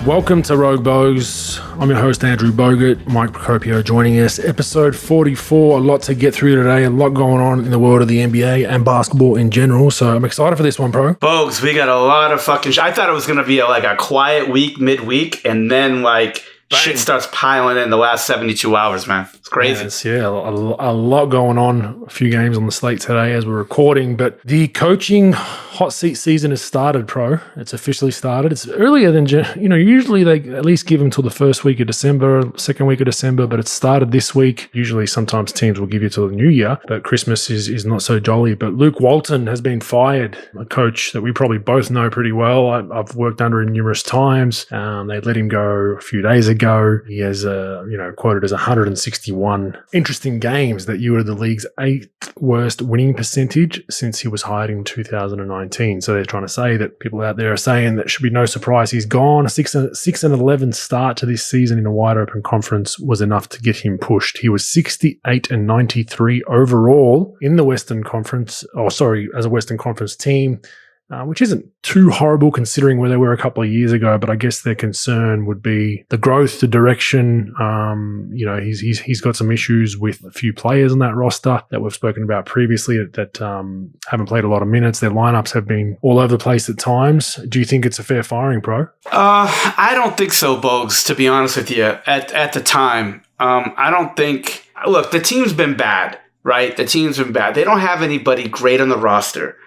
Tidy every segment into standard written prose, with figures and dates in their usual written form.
Welcome to Rogue Bogues. I'm your host, Andrew Bogut. Mike Procopio joining us. Episode 44. A lot to get through today. A lot going on in the world of the NBA and basketball in general. So I'm excited for this one, bro. Bogues, we got a lot of fucking I thought it was going to be a quiet week, midweek, and then bang. Shit starts piling in the last 72 hours, man. It's crazy. Yeah, a lot going on. A few games on the slate today as we're recording. But the coaching hot seat season has started, pro. It's officially started. It's earlier than, usually they at least give them till the first week of December, second week of December, but it's started this week. Usually sometimes teams will give you till the new year, but Christmas is not so jolly. But Luke Walton has been fired, a coach that we probably both know pretty well. I've worked under him numerous times. They let him go a few days ago. He has, quoted as 161 interesting games that you were the league's 8th worst winning percentage since he was hired in 2019. So they're trying to say that people out there are saying that should be no surprise he's gone. A 6-11 start to this season in a wide open conference was enough to get him pushed. He was 68-93 overall in the Western Conference, as a Western Conference team. Which isn't too horrible considering where they were a couple of years ago, but I guess their concern would be the growth, the direction. He's got some issues with a few players on that roster that we've spoken about previously that haven't played a lot of minutes. Their lineups have been all over the place at times. Do you think it's a fair firing, pro? I don't think so, Bogues, to be honest with you. At the time, I don't think... Look, the team's been bad, right? The team's been bad. They don't have anybody great on the roster.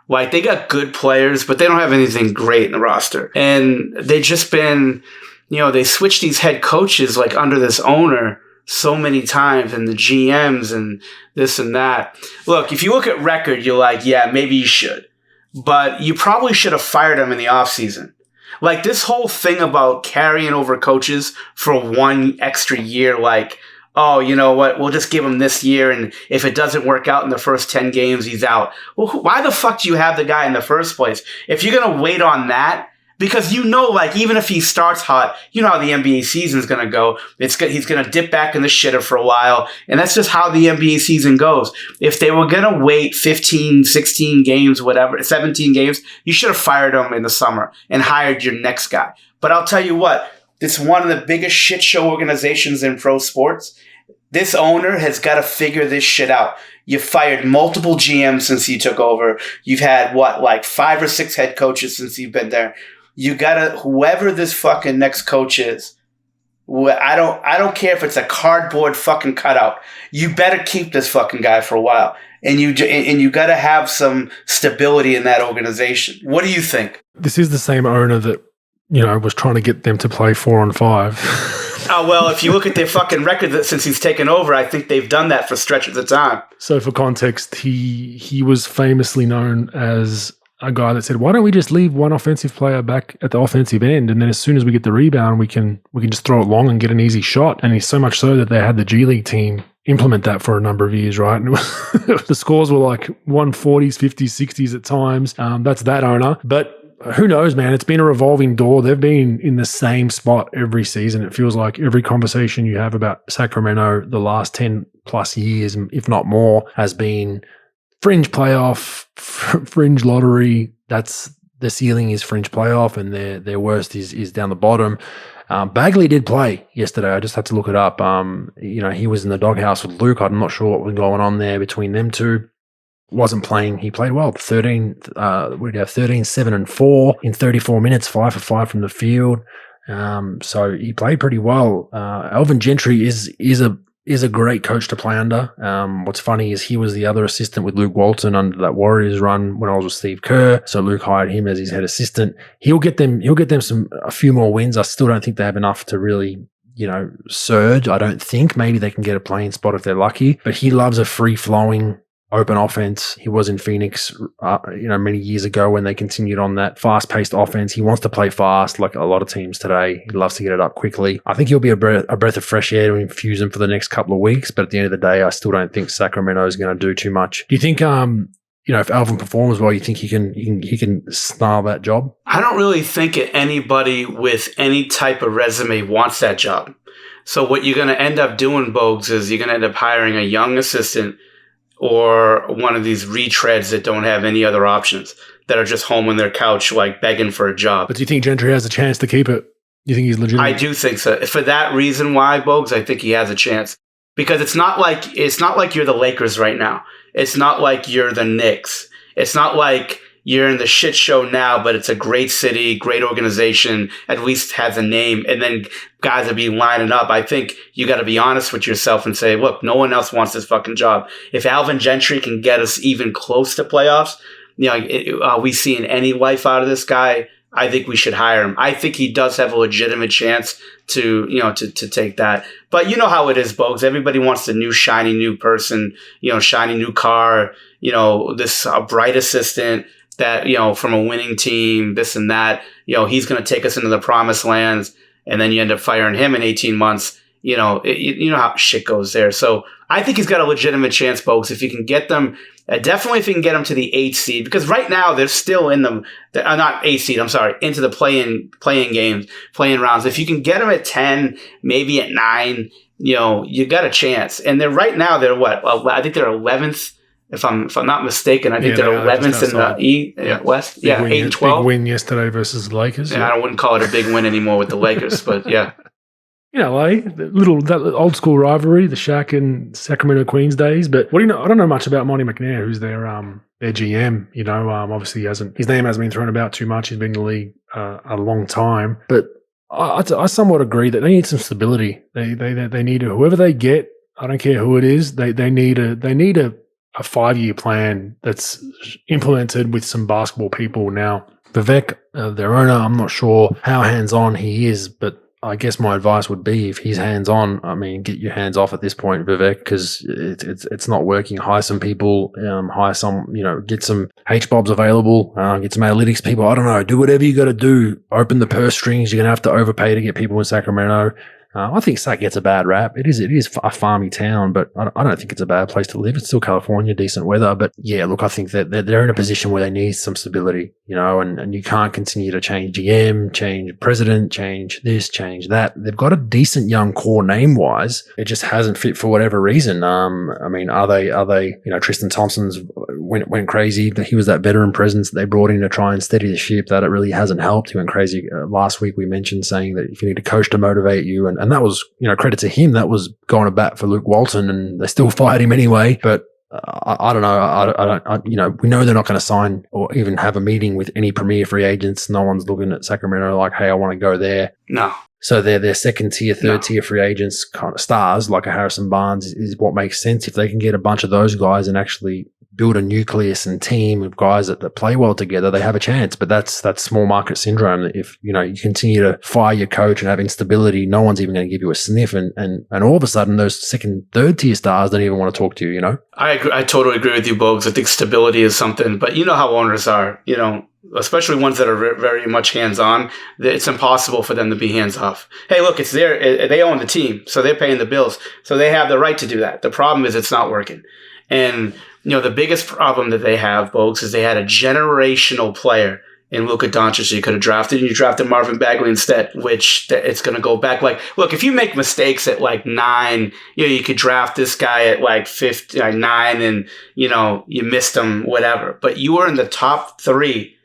Like, they got good players, but they don't have anything great in the roster. And they just been, they switched these head coaches like under this owner so many times, and the GMs and this and that. Look, if you look at record, you're like, yeah, maybe you should. But you probably should have fired him in the offseason. Like, this whole thing about carrying over coaches for one extra year, like, oh, you know what, we'll just give him this year, and if it doesn't work out in the first 10 games, he's out. Well, why the fuck do you have the guy in the first place? If you're going to wait on that, because even if he starts hot, you know how the NBA season is going to go. He's going to dip back in the shitter for a while, and that's just how the NBA season goes. If they were going to wait 15, 16 games, whatever, 17 games, you should have fired him in the summer and hired your next guy. But I'll tell you what, it's one of the biggest shit show organizations in pro sports. This owner has got to figure this shit out. You've fired multiple GMs since you took over. You've had 5 or 6 head coaches since you've been there. You gotta, whoever this fucking next coach is, I don't care if it's a cardboard fucking cutout. You better keep this fucking guy for a while. And you gotta have some stability in that organization. What do you think? This is the same owner that was trying to get them to play 4-on-5. Oh, well, if you look at their fucking record since he's taken over, I think they've done that for stretches of time. So for context, he was famously known as a guy that said, why don't we just leave one offensive player back at the offensive end, and then as soon as we get the rebound, we can just throw it long and get an easy shot. And he's so much so that they had the G League team implement that for a number of years, right? And the scores were like 140s, 50s, 60s at times. That's that owner. But who knows, man? It's been a revolving door. They've been in the same spot every season. It feels like every conversation you have about Sacramento the last 10 plus years, if not more, has been fringe playoff, fringe lottery. That's the ceiling is fringe playoff, and their worst is down the bottom. Bagley did play yesterday. I just had to look it up. He was in the doghouse with Luke. I'm not sure what was going on there between them two. Wasn't playing. He played well. 13, 7 and 4 in 34 minutes, 5 for 5 from the field. So he played pretty well. Alvin Gentry is a great coach to play under. What's funny is he was the other assistant with Luke Walton under that Warriors run when I was with Steve Kerr. So Luke hired him as his head assistant. He'll get them a few more wins. I still don't think they have enough to really, surge. I don't think. Maybe they can get a playing spot if they're lucky. But he loves a free-flowing open offense. He was in Phoenix, many years ago when they continued on that fast-paced offense. He wants to play fast like a lot of teams today. He loves to get it up quickly. I think he'll be a breath of fresh air to infuse him for the next couple of weeks, but at the end of the day, I still don't think Sacramento is going to do too much. Do you think, if Alvin performs well, you think he can snarl that job? I don't really think anybody with any type of resume wants that job. So what you're going to end up doing, Bogues, is you're going to end up hiring a young assistant or one of these retreads that don't have any other options, that are just home on their couch, like begging for a job. But do you think Gentry has a chance to keep it? You think he's legitimate? I do think so. For that reason, why Bogues, I think he has a chance because it's not like you're the Lakers right now. It's not like you're the Knicks. It's not like you're in the shit show now, but it's a great city, great organization, at least has a name, and then guys will be lining up. I think you got to be honest with yourself and say, look, no one else wants this fucking job. If Alvin Gentry can get us even close to playoffs, are we seeing any life out of this guy? I think we should hire him. I think he does have a legitimate chance to take that. But you know how it is, Bogues. Everybody wants the new shiny new person, shiny new car, this bright assistant that, from a winning team, this and that. He's going to take us into the promised lands, and then you end up firing him in 18 months. You know how shit goes there. So I think he's got a legitimate chance, Bogues, if you can get them. Definitely if you can get them to the 8th seed, because right now they're still in not 8th seed, I'm sorry, into the playing games, playing rounds. If you can get them at 10, maybe at 9, you got a chance. And right now they're what? I think they're 11th. If I'm not mistaken, I think they're 11th in the West. Big 8-12. Big win yesterday versus the Lakers. Yeah, I wouldn't call it a big win anymore with the Lakers, but yeah. That old school rivalry, the Shaq and Sacramento Queens days. But I don't know much about Monty McNair, who's their GM. Obviously his name hasn't been thrown about too much. He's been in the league a long time. But I somewhat agree that they need some stability. They need whoever they get. I don't care who it is. They need a 5-year plan that's implemented with some basketball people. Now, Vivek, their owner, I'm not sure how hands-on he is, but I guess my advice would be, if he's hands-on, get your hands off at this point, Vivek, because it's not working. Hire some people, hire some, get some H-Bobs available, get some analytics people. I don't know. Do whatever you got to do. Open the purse strings. You're going to have to overpay to get people in Sacramento. I think Sac gets a bad rap. It is a farmy town, but I don't think it's a bad place to live. It's still California, decent weather. But yeah, look, I think that they're in a position where they need some stability, and you can't continue to change GM, change president, change this, change that. They've got a decent young core name-wise. It just hasn't fit for whatever reason. Are they, Tristan Thompson's went crazy. He was that veteran presence they brought in to try and steady the ship. That it really hasn't helped. He went crazy. Last week we mentioned saying that if you need a coach to motivate you, and that was, credit to him, that was going to bat for Luke Walton, and they still fired him anyway. But I don't know. We know they're not going to sign or even have a meeting with any premier free agents. No one's looking at Sacramento like, hey, I want to go there. No. So they're second tier, third tier free agents, kind of stars like a Harrison Barnes is what makes sense. If they can get a bunch of those guys and actually build a nucleus and team of guys that play well together, they have a chance. But that's small market syndrome. If you continue to fire your coach and have instability, no one's even going to give you a sniff, and all of a sudden those second, third tier stars don't even want to talk to you. I agree. I totally agree with you, Bogues. I think stability is something, but you know how owners are. Especially ones that are very much hands-on, it's impossible for them to be hands-off. Hey, look, it's they own the team, so they're paying the bills, so they have the right to do that. The problem is it's not working. And, the biggest problem that they have, Bogues, is they had a generational player in Luka Doncic you could have drafted, and you drafted Marvin Bagley instead, which it's going to go back. Like, look, if you make mistakes at 9, you could draft this guy at 9 and, you missed him, whatever. But you were in the top 3.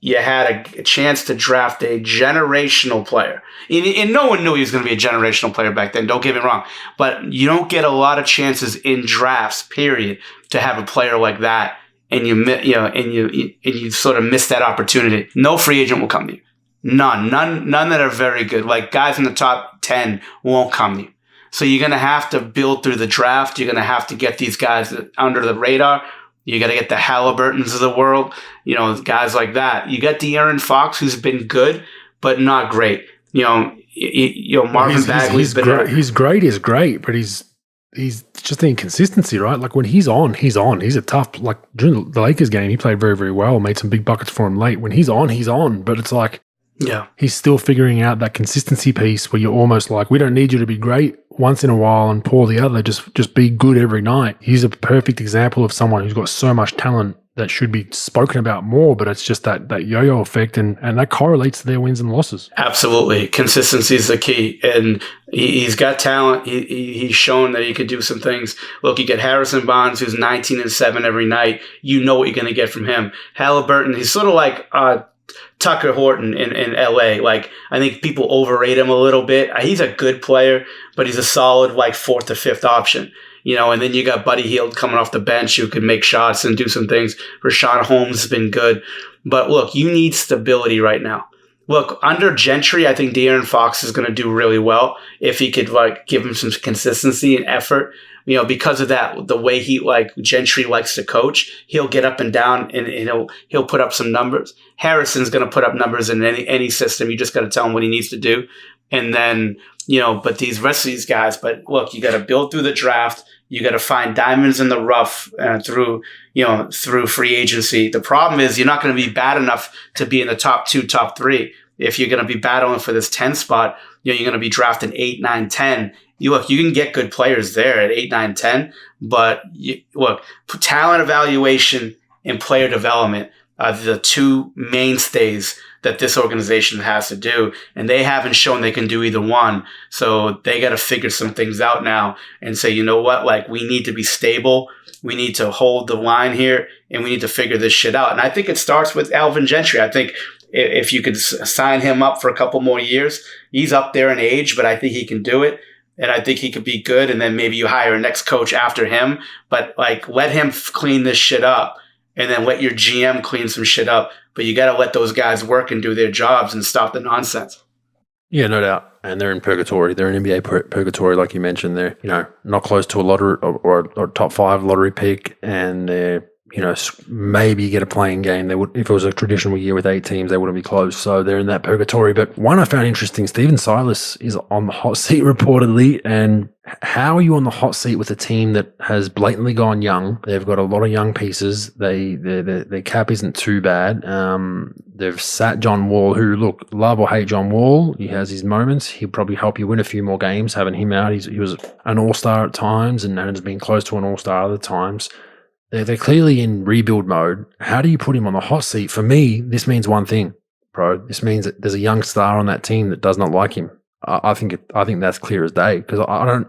You had a chance to draft a generational player. And no one knew he was going to be a generational player back then, don't get me wrong. But you don't get a lot of chances in drafts, period, to have a player like that. And you sort of miss that opportunity. No free agent will come to you. None that are very good. Like guys in the top 10 won't come to you. So you're going to have to build through the draft. You're going to have to get these guys under the radar. You got to get the Halliburtons of the world, guys like that. You got De'Aaron Fox, who's been good, but not great. Marvin Bagley's been great. He's great, but he's just the inconsistency, right? Like when he's on. He's a tough, during the Lakers game, he played very, very well, made some big buckets for him late. When he's on, but it's like, yeah, he's still figuring out that consistency piece where you're almost like, we don't need you to be great once in a while and poor the other. Just be good every night. He's a perfect example of someone who's got so much talent that should be spoken about more, but it's just that yo-yo effect, and that correlates to their wins and losses. Absolutely. Consistency is the key, and he's got talent. He's shown that he could do some things. Look, you get Harrison Barnes, who's 19-7 every night. You know what you're going to get from him. Halliburton, he's sort of like Tucker Horton in LA. Like, I think people overrate him a little bit. He's a good player, but he's a solid like fourth or fifth option. And then you got Buddy Hield coming off the bench who can make shots and do some things. Rashawn Holmes has been good. But look, you need stability right now. Look, under Gentry, I think De'Aaron Fox is going to do really well if he could like give him some consistency and effort. Because of that, the way Gentry likes to coach, he'll get up and down and he'll put up some numbers. Harrison's going to put up numbers in any system. You just got to tell him what he needs to do. And then, but these rest of these guys, but look, you got to build through the draft. You got to find diamonds in the rough through free agency. The problem is you're not going to be bad enough to be in the top 2, top 3. If you're going to be battling for this 10 spot, you're going to be drafting 8, 9, 10. You can get good players there at 8, 9, 10, but talent evaluation and player development are the two mainstays that this organization has to do, and they haven't shown they can do either one. So they got to figure some things out now and say, you know what, like we need to be stable. We need to hold the line here, and we need to figure this shit out. And I think it starts with Alvin Gentry. I think if you could sign him up for a couple more years, he's up there in age, but I think he can do it. And I think he could be good. And then maybe you hire a next coach after him, but like let him clean this shit up, and then let your GM clean some shit up. But you got to let those guys work and do their jobs and stop the nonsense. Yeah, no doubt. And they're in purgatory. They're in NBA purgatory, like you mentioned. They're, not close to a lottery or top 5 lottery pick, and they're, maybe you get a playing game. They would, if it was a traditional year with 8 teams, they wouldn't be close. So they're in that purgatory. But one I found interesting, Stephen Silas is on the hot seat reportedly. And how are you on the hot seat with a team that has blatantly gone young? They've got a lot of young pieces. Their cap isn't too bad. They've sat John Wall, who, look, love or hate John Wall, he has his moments. He'll probably help you win a few more games having him out. He was an all-star at times and has been close to an all-star other times. They're clearly in rebuild mode. How do you put him on the hot seat? For me, this means one thing, bro. This means that there's a young star on that team that does not like him. I think that's clear as day, because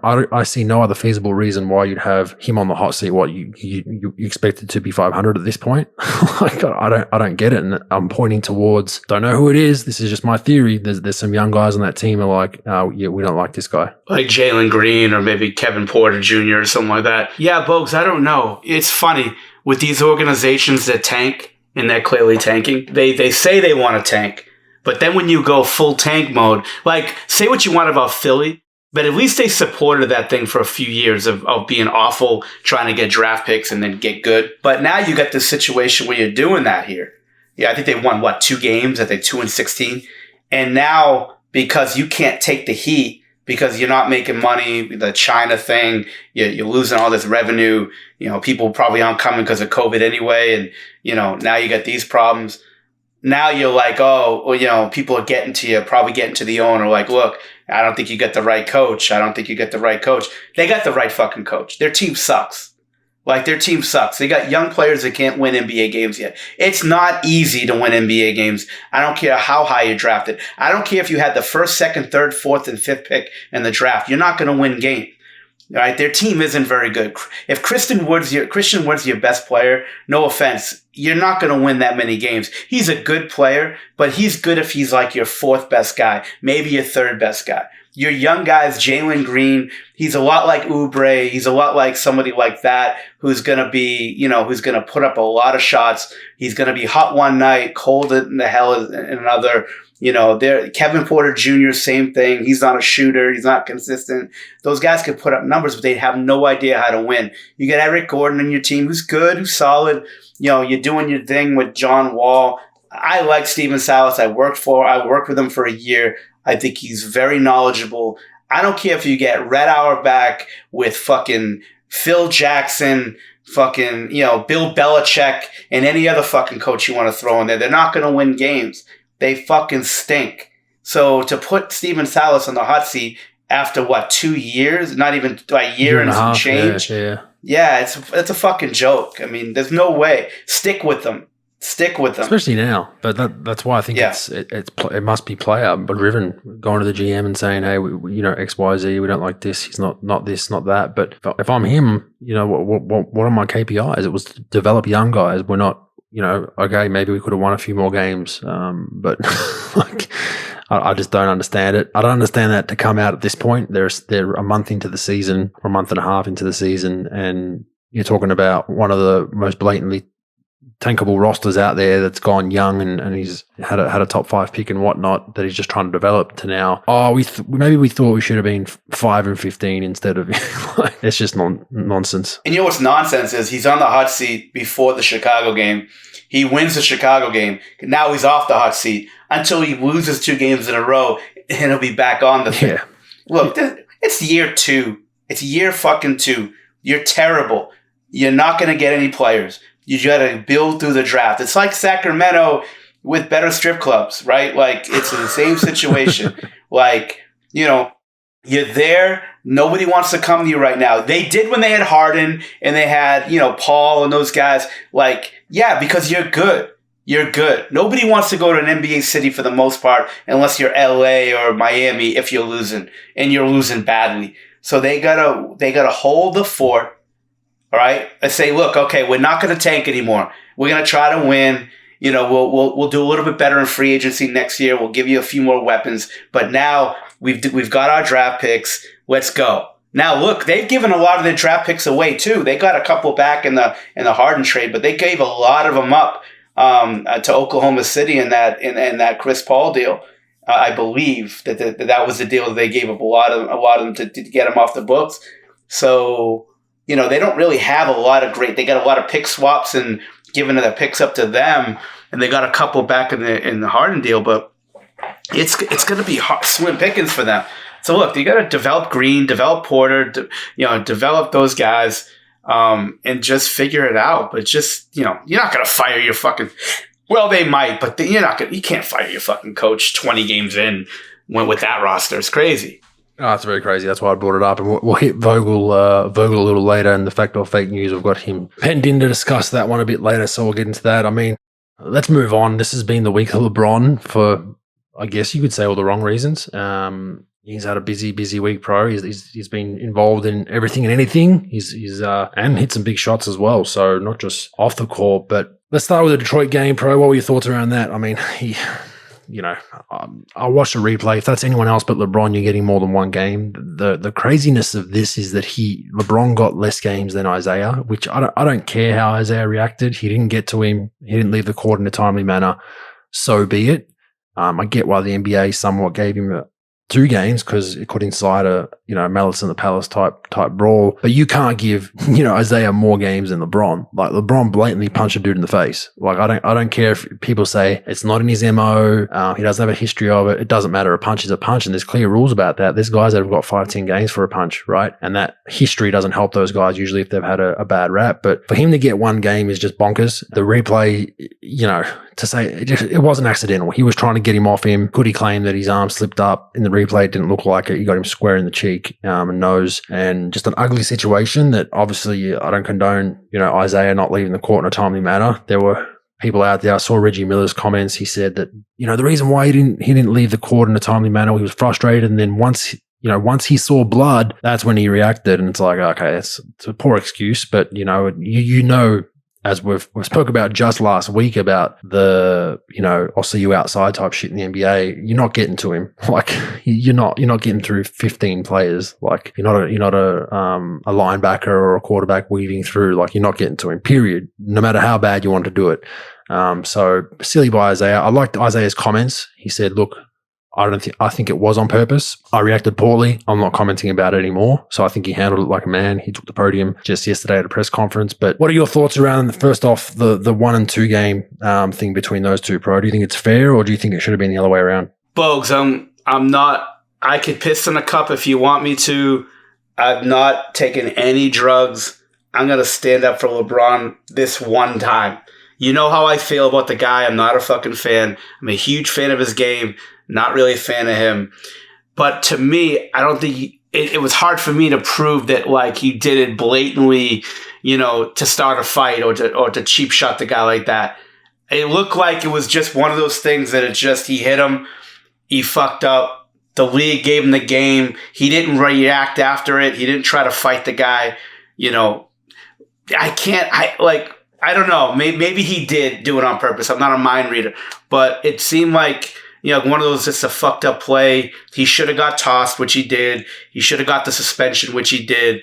I see no other feasible reason why you'd have him on the hot seat. What you expect it to be 500 at this point? Like, I don't get it, and I'm pointing towards, don't know who it is. This is just my theory. There's some young guys on that team who are like, yeah, we don't like this guy, like Jalen Green or maybe Kevin Porter Jr. or something like that. Yeah, Bogues, I don't know. It's funny with these organizations that tank, and they're clearly tanking. They say they want to tank. But then when you go full tank mode, like, say what you want about Philly, but at least they supported that thing for a few years of being awful, trying to get draft picks and then get good. But now you got this situation where you're doing that here. Yeah, I think they won, 2 games? I think 2-16. And now, because you can't take the heat, because you're not making money, the China thing, you're losing all this revenue, people probably aren't coming because of COVID anyway, and, now you got these problems. Now you're like, people are getting to you, probably getting to the owner, like, look, I don't think you get the right coach. I don't think you get the right coach. They got the right fucking coach. Their team sucks. Like, their team sucks. They got young players that can't win NBA games yet. It's not easy to win NBA games. I don't care how high you drafted. I don't care if you had the 1st, 2nd, 3rd, 4th, and 5th pick in the draft. You're not going to win games. All right, their team isn't very good. If Christian Wood's your best player, no offense, you're not going to win that many games. He's a good player, but he's good if he's like your 4th best guy, maybe your 3rd best guy. Your young guys, Jalen Green, he's a lot like Oubre. He's a lot like somebody like that who's going to be, who's going to put up a lot of shots. He's going to be hot one night, cold in the hell in another. Kevin Porter Jr., same thing. He's not a shooter. He's not consistent. Those guys could put up numbers, but they have no idea how to win. You get Eric Gordon on your team, who's good, who's solid. You're doing your thing with John Wall. I like Stephen Silas. I worked with him for a year. I think he's very knowledgeable. I don't care if you get Red Auerbach with fucking Phil Jackson, fucking, Bill Belichick, and any other fucking coach you want to throw in there. They're not going to win games. They fucking stink. So to put Stephen Silas on the hot seat after 2 years, not even a year and some change. Yeah, it's a fucking joke. I mean, there's no way. Stick with them. Especially now. But that's why I think it must be player driven, going to the GM and saying, hey, we X, Y, Z, we don't like this. He's not this, not that. But if I'm him, what are my KPIs? It was to develop young guys. We're not okay, maybe we could have won a few more games, but like, I just don't understand it. I don't understand that to come out at this point. They're a month into the season, or a month and a half into the season, and you're talking about one of the most blatantly tankable rosters out there that's gone young, and he's had a top 5 pick and whatnot that he's just trying to develop to now. Maybe we thought we should have been 5-15 instead of. It's just nonsense. And you know what's nonsense is he's on the hot seat before the Chicago game. He wins the Chicago game. Now he's off the hot seat until he loses 2 games in a row, and he'll be back on the thing. Yeah. Look, it's year 2. It's year fucking 2. You're terrible. You're not going to get any players. You got to build through the draft. It's like Sacramento with better strip clubs, right? Like, it's the same situation. Like, you're there. Nobody wants to come to you right now. They did when they had Harden and they had, Paul and those guys. Like, yeah, because you're good. You're good. Nobody wants to go to an NBA city for the most part unless you're LA or Miami if you're losing, and you're losing badly. So they gotta hold the fort. All right, and say, look, okay, we're not going to tank anymore. We're going to try to win. We'll do a little bit better in free agency next year. We'll give you a few more weapons. But now we've got our draft picks. Let's go. Now, look, they've given a lot of their draft picks away too. They got a couple back in the Harden trade, but they gave a lot of them up to Oklahoma City in that Chris Paul deal. I believe that was the deal that they gave up a lot of them to get him off the books. So. They don't really have a lot of they got a lot of pick swaps and giving the picks up to them, and they got a couple back in the Harden deal, but it's going to be slim pickings for them. So look, you got to develop Green, develop Porter, develop those guys, and just figure it out. But just, you're not going to fire your fucking, well, they might, but you can't fire your fucking coach 20 games in with that roster. It's crazy. Oh, it's very crazy. That's why I brought it up. And we'll hit Vogel a little later. And the fact or fake news, we've got him penned in to discuss that one a bit later. So we'll get into that. I mean, let's move on. This has been the week of LeBron for, I guess you could say, all the wrong reasons. He's had a busy week, pro. He's been involved in everything and anything. He's and hit some big shots as well. So not just off the court. But let's start with the Detroit game, pro. What were your thoughts around that? I mean, I watched a replay. If that's anyone else but LeBron, you're getting more than one game. The craziness of this is that LeBron got less games than Isaiah, which I don't care how Isaiah reacted. He didn't get to him. He didn't leave the court in a timely manner. So be it. I get why the NBA somewhat gave him 2 games because it could incite a Malice in the Palace type brawl, but you can't give Isaiah more games than LeBron. Like, LeBron blatantly punched a dude in the face. Like, I don't care if people say it's not in his MO. He doesn't have a history of it. It doesn't matter. A punch is a punch, and there's clear rules about that. There's guys that have got 5-10 games for a punch, right? And that history doesn't help those guys usually if they've had a bad rap. But for him to get 1 game is just bonkers. The replay, to say it wasn't accidental. He was trying to get him off him. Could he claim that his arm slipped up in the replay? It didn't look like it. You got him square in the cheek and nose, and just an ugly situation that obviously I don't condone, Isaiah not leaving the court in a timely manner. There were people out there. I saw Reggie Miller's comments. He said that, the reason why he didn't leave the court in a timely manner, he was frustrated. And then once he saw blood, that's when he reacted. And it's like, okay, it's a poor excuse, but as we've spoke about just last week about the, I'll see you outside type shit in the NBA, you're not getting to him. Like, you're not getting through 15 players. Like, you're not a linebacker or a quarterback weaving through. Like, you're not getting to him, period. No matter how bad you want to do it. So silly by Isaiah. I liked Isaiah's comments. He said, look, I think it was on purpose. I reacted poorly. I'm not commenting about it anymore. So I think he handled it like a man. He took the podium just yesterday at a press conference. But what are your thoughts around, first off, the 1 and 2 game thing between those two, pro? Do you think it's fair, or do you think it should have been the other way around? Bogues, I'm not. I could piss in a cup if you want me to. I've not taken any drugs. I'm going to stand up for LeBron this one time. You know how I feel about the guy. I'm not a fucking fan. I'm a huge fan of his game. Not really a fan of him. But to me, I don't think it was hard for me to prove that, like, he did it blatantly, to start a fight or to cheap shot the guy like that. It looked like it was just one of those things that he hit him, he fucked up, the league gave him the game, he didn't react after it, he didn't try to fight the guy, I don't know. Maybe he did do it on purpose. I'm not a mind reader, but it seemed like, one of those, just a fucked up play. He should have got tossed, which he did. He should have got the suspension, which he did.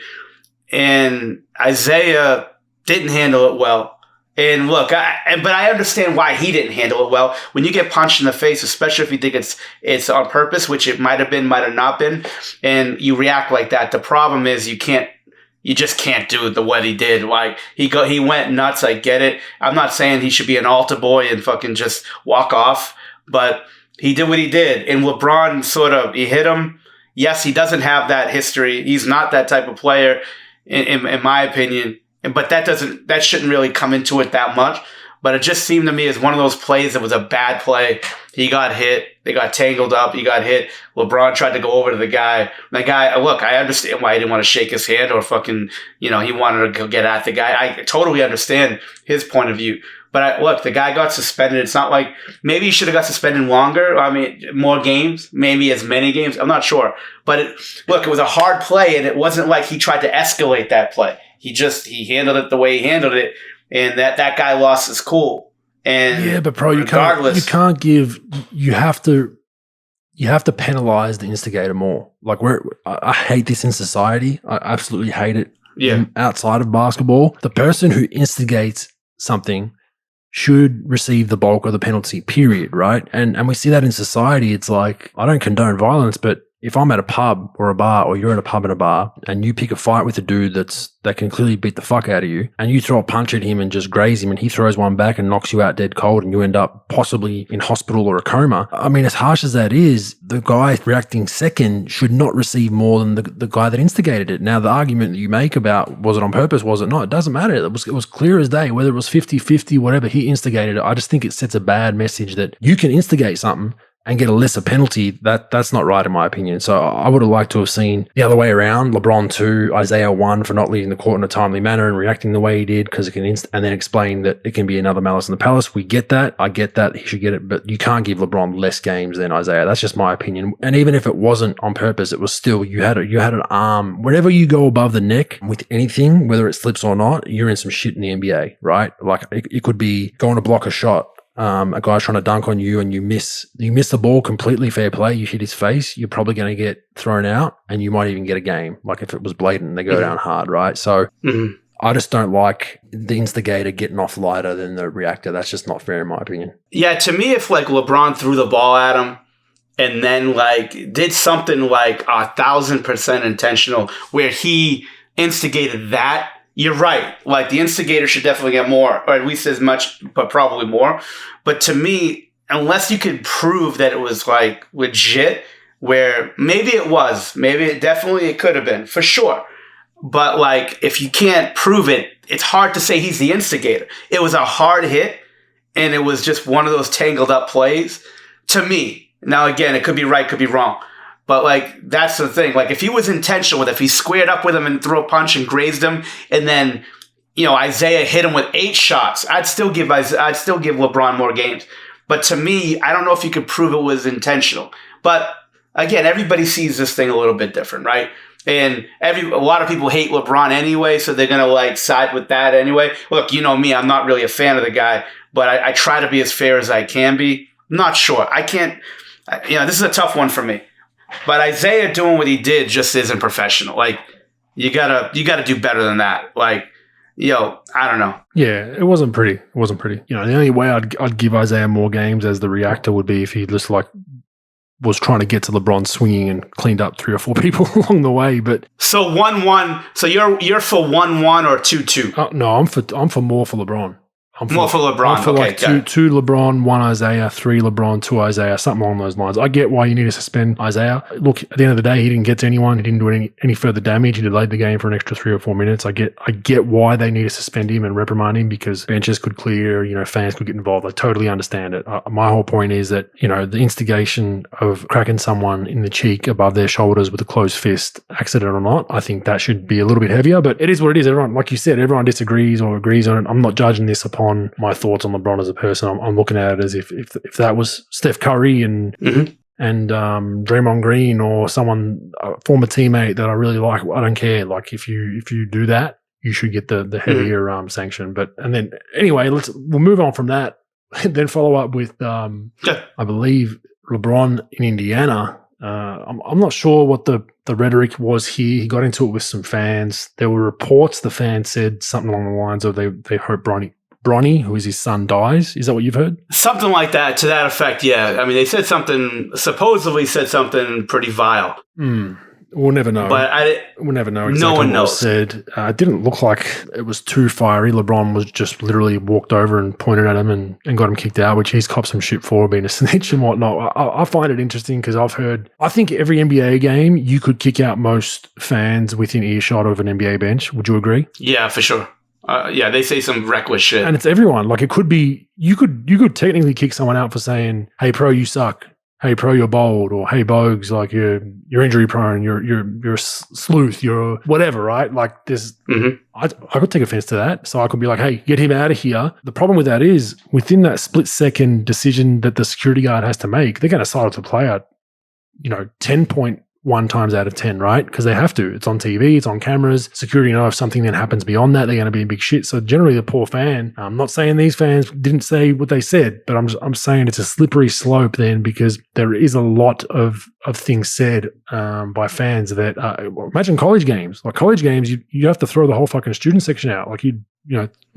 And Isaiah didn't handle it well. And look, but I understand why he didn't handle it well. When you get punched in the face, especially if you think it's on purpose, which it might have been, might have not been, and you react like that, the problem is you just can't do what he did. Like he went nuts. I get it. I'm not saying he should be an altar boy and fucking just walk off, but he did what he did. And LeBron he hit him. Yes, he doesn't have that history. He's not that type of player, in my opinion. But that shouldn't really come into it that much. But it just seemed to me as one of those plays that was a bad play. He got hit. They got tangled up. He got hit. LeBron tried to go over to the guy. The guy, look, I understand why he didn't want to shake his hand or fucking, he wanted to go get at the guy. I totally understand his point of view. But look, the guy got suspended. It's not like maybe he should have got suspended longer. I mean, more games, maybe as many games. I'm not sure. But it was a hard play, and it wasn't like he tried to escalate that play. He handled it the way he handled it, and that guy lost his cool. And yeah, but bro, you have to penalize the instigator more. Like I hate this in society. I absolutely hate it. Yeah. Outside of basketball, the person who instigates something should receive the bulk of the penalty, period, right? And we see that in society. It's like, I don't condone violence, but if I'm at a pub or a bar, or you're at a pub and a bar, and you pick a fight with a dude that can clearly beat the fuck out of you, and you throw a punch at him and just graze him, and he throws one back and knocks you out dead cold, and you end up possibly in hospital or a coma. I mean, as harsh as that is, the guy reacting second should not receive more than the guy that instigated it. Now, the argument that you make about was it on purpose, was it not, it doesn't matter. It was clear as day, whether it was 50-50, whatever, he instigated it. I just think it sets a bad message that you can instigate something and get a lesser penalty. That's not right, in my opinion. So I would have liked to have seen the other way around. LeBron 2, Isaiah 1 for not leaving the court in a timely manner and reacting the way he did, because it can and then explain that it can be another malice in the palace. We get that. I get that. He should get it. But you can't give LeBron less games than Isaiah. That's just my opinion. And even if it wasn't on purpose, it was still, you had an arm. Whenever you go above the neck with anything, whether it slips or not, you're in some shit in the NBA, right? Like it could be going to block a shot. A guy's trying to dunk on you and you miss the ball completely, fair play, you hit his face, you're probably going to get thrown out, and you might even get a game. Like if it was blatant, they go down hard, right? So I just don't like the instigator getting off lighter than the reactor. That's just not fair, in my opinion. Yeah, to me, if like LeBron threw the ball at him and then like did something like 1,000% intentional where he instigated that, you're right. Like the instigator should definitely get more, or at least as much, but probably more. But to me, unless you could prove that it was like legit, where maybe it could have been, for sure. But like, if you can't prove it, it's hard to say he's the instigator. It was a hard hit, and it was just one of those tangled up plays to me. Now, again, it could be right, could be wrong. But, like, that's the thing. Like, if he was intentional with it, if he squared up with him and threw a punch and grazed him, and then, Isaiah hit him with 8 shots, I'd still give LeBron more games. But to me, I don't know if you could prove it was intentional. But, again, everybody sees this thing a little bit different, right? And a lot of people hate LeBron anyway, so they're going to, like, side with that anyway. Look, you know me, I'm not really a fan of the guy, but I try to be as fair as I can be. I'm not sure. I can't, this is a tough one for me. But Isaiah doing what he did just isn't professional. Like, you gotta do better than that. Like, I don't know. Yeah, it wasn't pretty. The only way I'd give Isaiah more games as the reactor would be if he just like was trying to get to LeBron swinging and cleaned up 3 or 4 people along the way. But so 1-1. So you're for 1-1 or 2-2? No, I'm for more for LeBron. More for LeBron. I'm for like two LeBron, 1 Isaiah, 3 LeBron, 2 Isaiah, something along those lines. I get why you need to suspend Isaiah. Look, at the end of the day, he didn't get to anyone. He didn't do any further damage. He delayed the game for an extra 3 or 4 minutes. I get why they need to suspend him and reprimand him, because benches could clear, fans could get involved. I totally understand it. My whole point is that, the instigation of cracking someone in the cheek above their shoulders with a closed fist, accident or not, I think that should be a little bit heavier. But it is what it is. Everyone, like you said, everyone disagrees or agrees on it. I'm not judging this upon my thoughts on LeBron as a person. I'm looking at it as if that was Steph Curry and Draymond Green or someone, a former teammate that I really like, I don't care. Like if you do that, you should get the heavier sanction. But and then anyway, we'll move on from that. And then follow up with I believe LeBron in Indiana. I'm not sure what the rhetoric was here. He got into it with some fans. There were reports the fans said something along the lines of they hope Bronny, who is his son, dies. Is that what you've heard? Something like that, to that effect, yeah. I mean, they supposedly said something pretty vile. We'll never know. But we'll never know exactly no one what knows. was said. It didn't look like it was too fiery. LeBron was just literally walked over and pointed at him and got him kicked out, which he's copped some shit for, being a snitch and whatnot. I find it interesting because I think every NBA game, you could kick out most fans within earshot of an NBA bench. Would you agree? Yeah, for sure. Yeah, they say some reckless shit. And it's everyone. Like, it could be, you could technically kick someone out for saying, "Hey, pro, you suck. Hey, pro, you're bold," or "Hey, Bogues, like you're injury prone, you're a sleuth, you're whatever," right? Like this, I could take offense to that. So I could be like, "Hey, get him out of here." The problem with that is within that split second decision that the security guard has to make, they're going to side with the player, 10.1 times out of 10, right? Because they have to. It's on TV, it's on cameras. Security know if something then happens beyond that, they're going to be in big shit. So generally, the poor fan. I'm not saying these fans didn't say what they said, but I'm saying it's a slippery slope then, because there is a lot of things said by fans that imagine college games. Like college games, you have to throw the whole fucking student section out. Like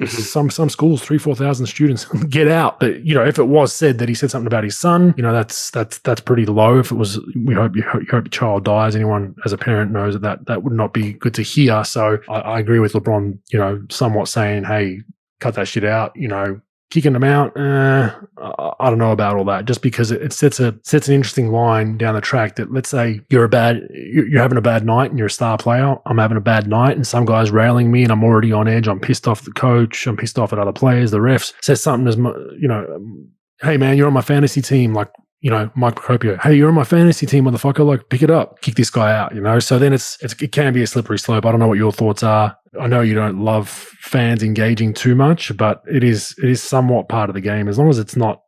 some schools 3,000-4,000 students get out. But if it was said that he said something about his son, that's pretty low. If it was, you hope your child dies. Anyone as a parent knows that would not be good to hear. So I agree with LeBron, somewhat saying, "Hey, cut that shit out." Kicking them out, I don't know about all that. Just because it sets an interesting line down the track that, let's say you're having a bad night and you're a star player. I'm having a bad night and some guy's railing me and I'm already on edge. I'm pissed off at the coach. I'm pissed off at other players. The refs says something as "Hey man, you're on my fantasy team." Like, Mike Procopio, "Hey, you're on my fantasy team, motherfucker. Like, pick it up, kick this guy out." So then it can be a slippery slope. I don't know what your thoughts are. I know you don't love fans engaging too much, but it is somewhat part of the game. As long as it's not,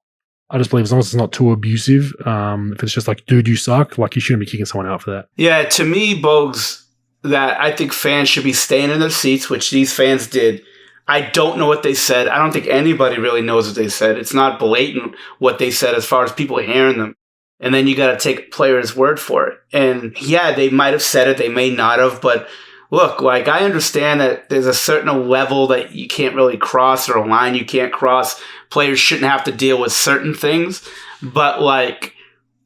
I just believe as long as it's not too abusive. If it's just like, "Dude, you suck," like you shouldn't be kicking someone out for that. Yeah, to me, Bogues, that I think fans should be staying in their seats, which these fans did. I don't know what they said. I don't think anybody really knows what they said. It's not blatant what they said as far as people hearing them. And then you got to take players' word for it. And yeah, they might have said it. They may not have. But look, like, I understand that there's a certain level that you can't really cross, or a line you can't cross. Players shouldn't have to deal with certain things. But like,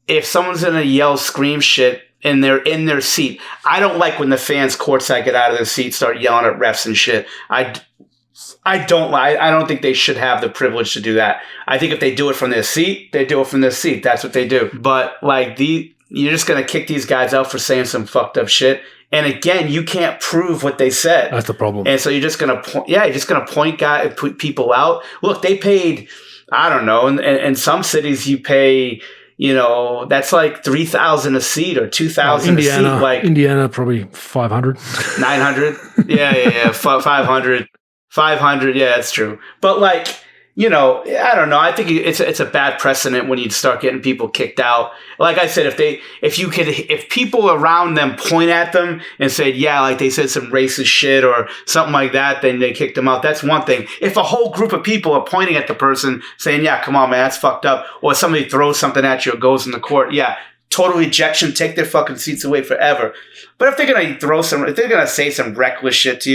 if someone's going to yell, scream shit, and they're in their seat, I don't like when the fans courtside get out of their seat, start yelling at refs and shit. I don't think they should have the privilege to do that. I think if they do it from their seat, they do it from their seat. That's what they do. But like, you're just going to kick these guys out for saying some fucked up shit. And again, you can't prove what they said. That's the problem. And so you're just going to point people out. Look, they paid, I don't know, in some cities you pay, that's like $3,000 a seat or $2,000 a seat. Like Indiana, probably 500, 900. Yeah, 500. 500, yeah, that's true. But like, I don't know. I think it's a bad precedent when you start getting people kicked out. Like I said, if people around them point at them and said, yeah, like they said some racist shit or something like that, then they kicked them out. That's one thing. If a whole group of people are pointing at the person saying, yeah, come on, man, that's fucked up, or somebody throws something at you or goes in the court, yeah, total ejection, take their fucking seats away forever. But if they're going to say some reckless shit to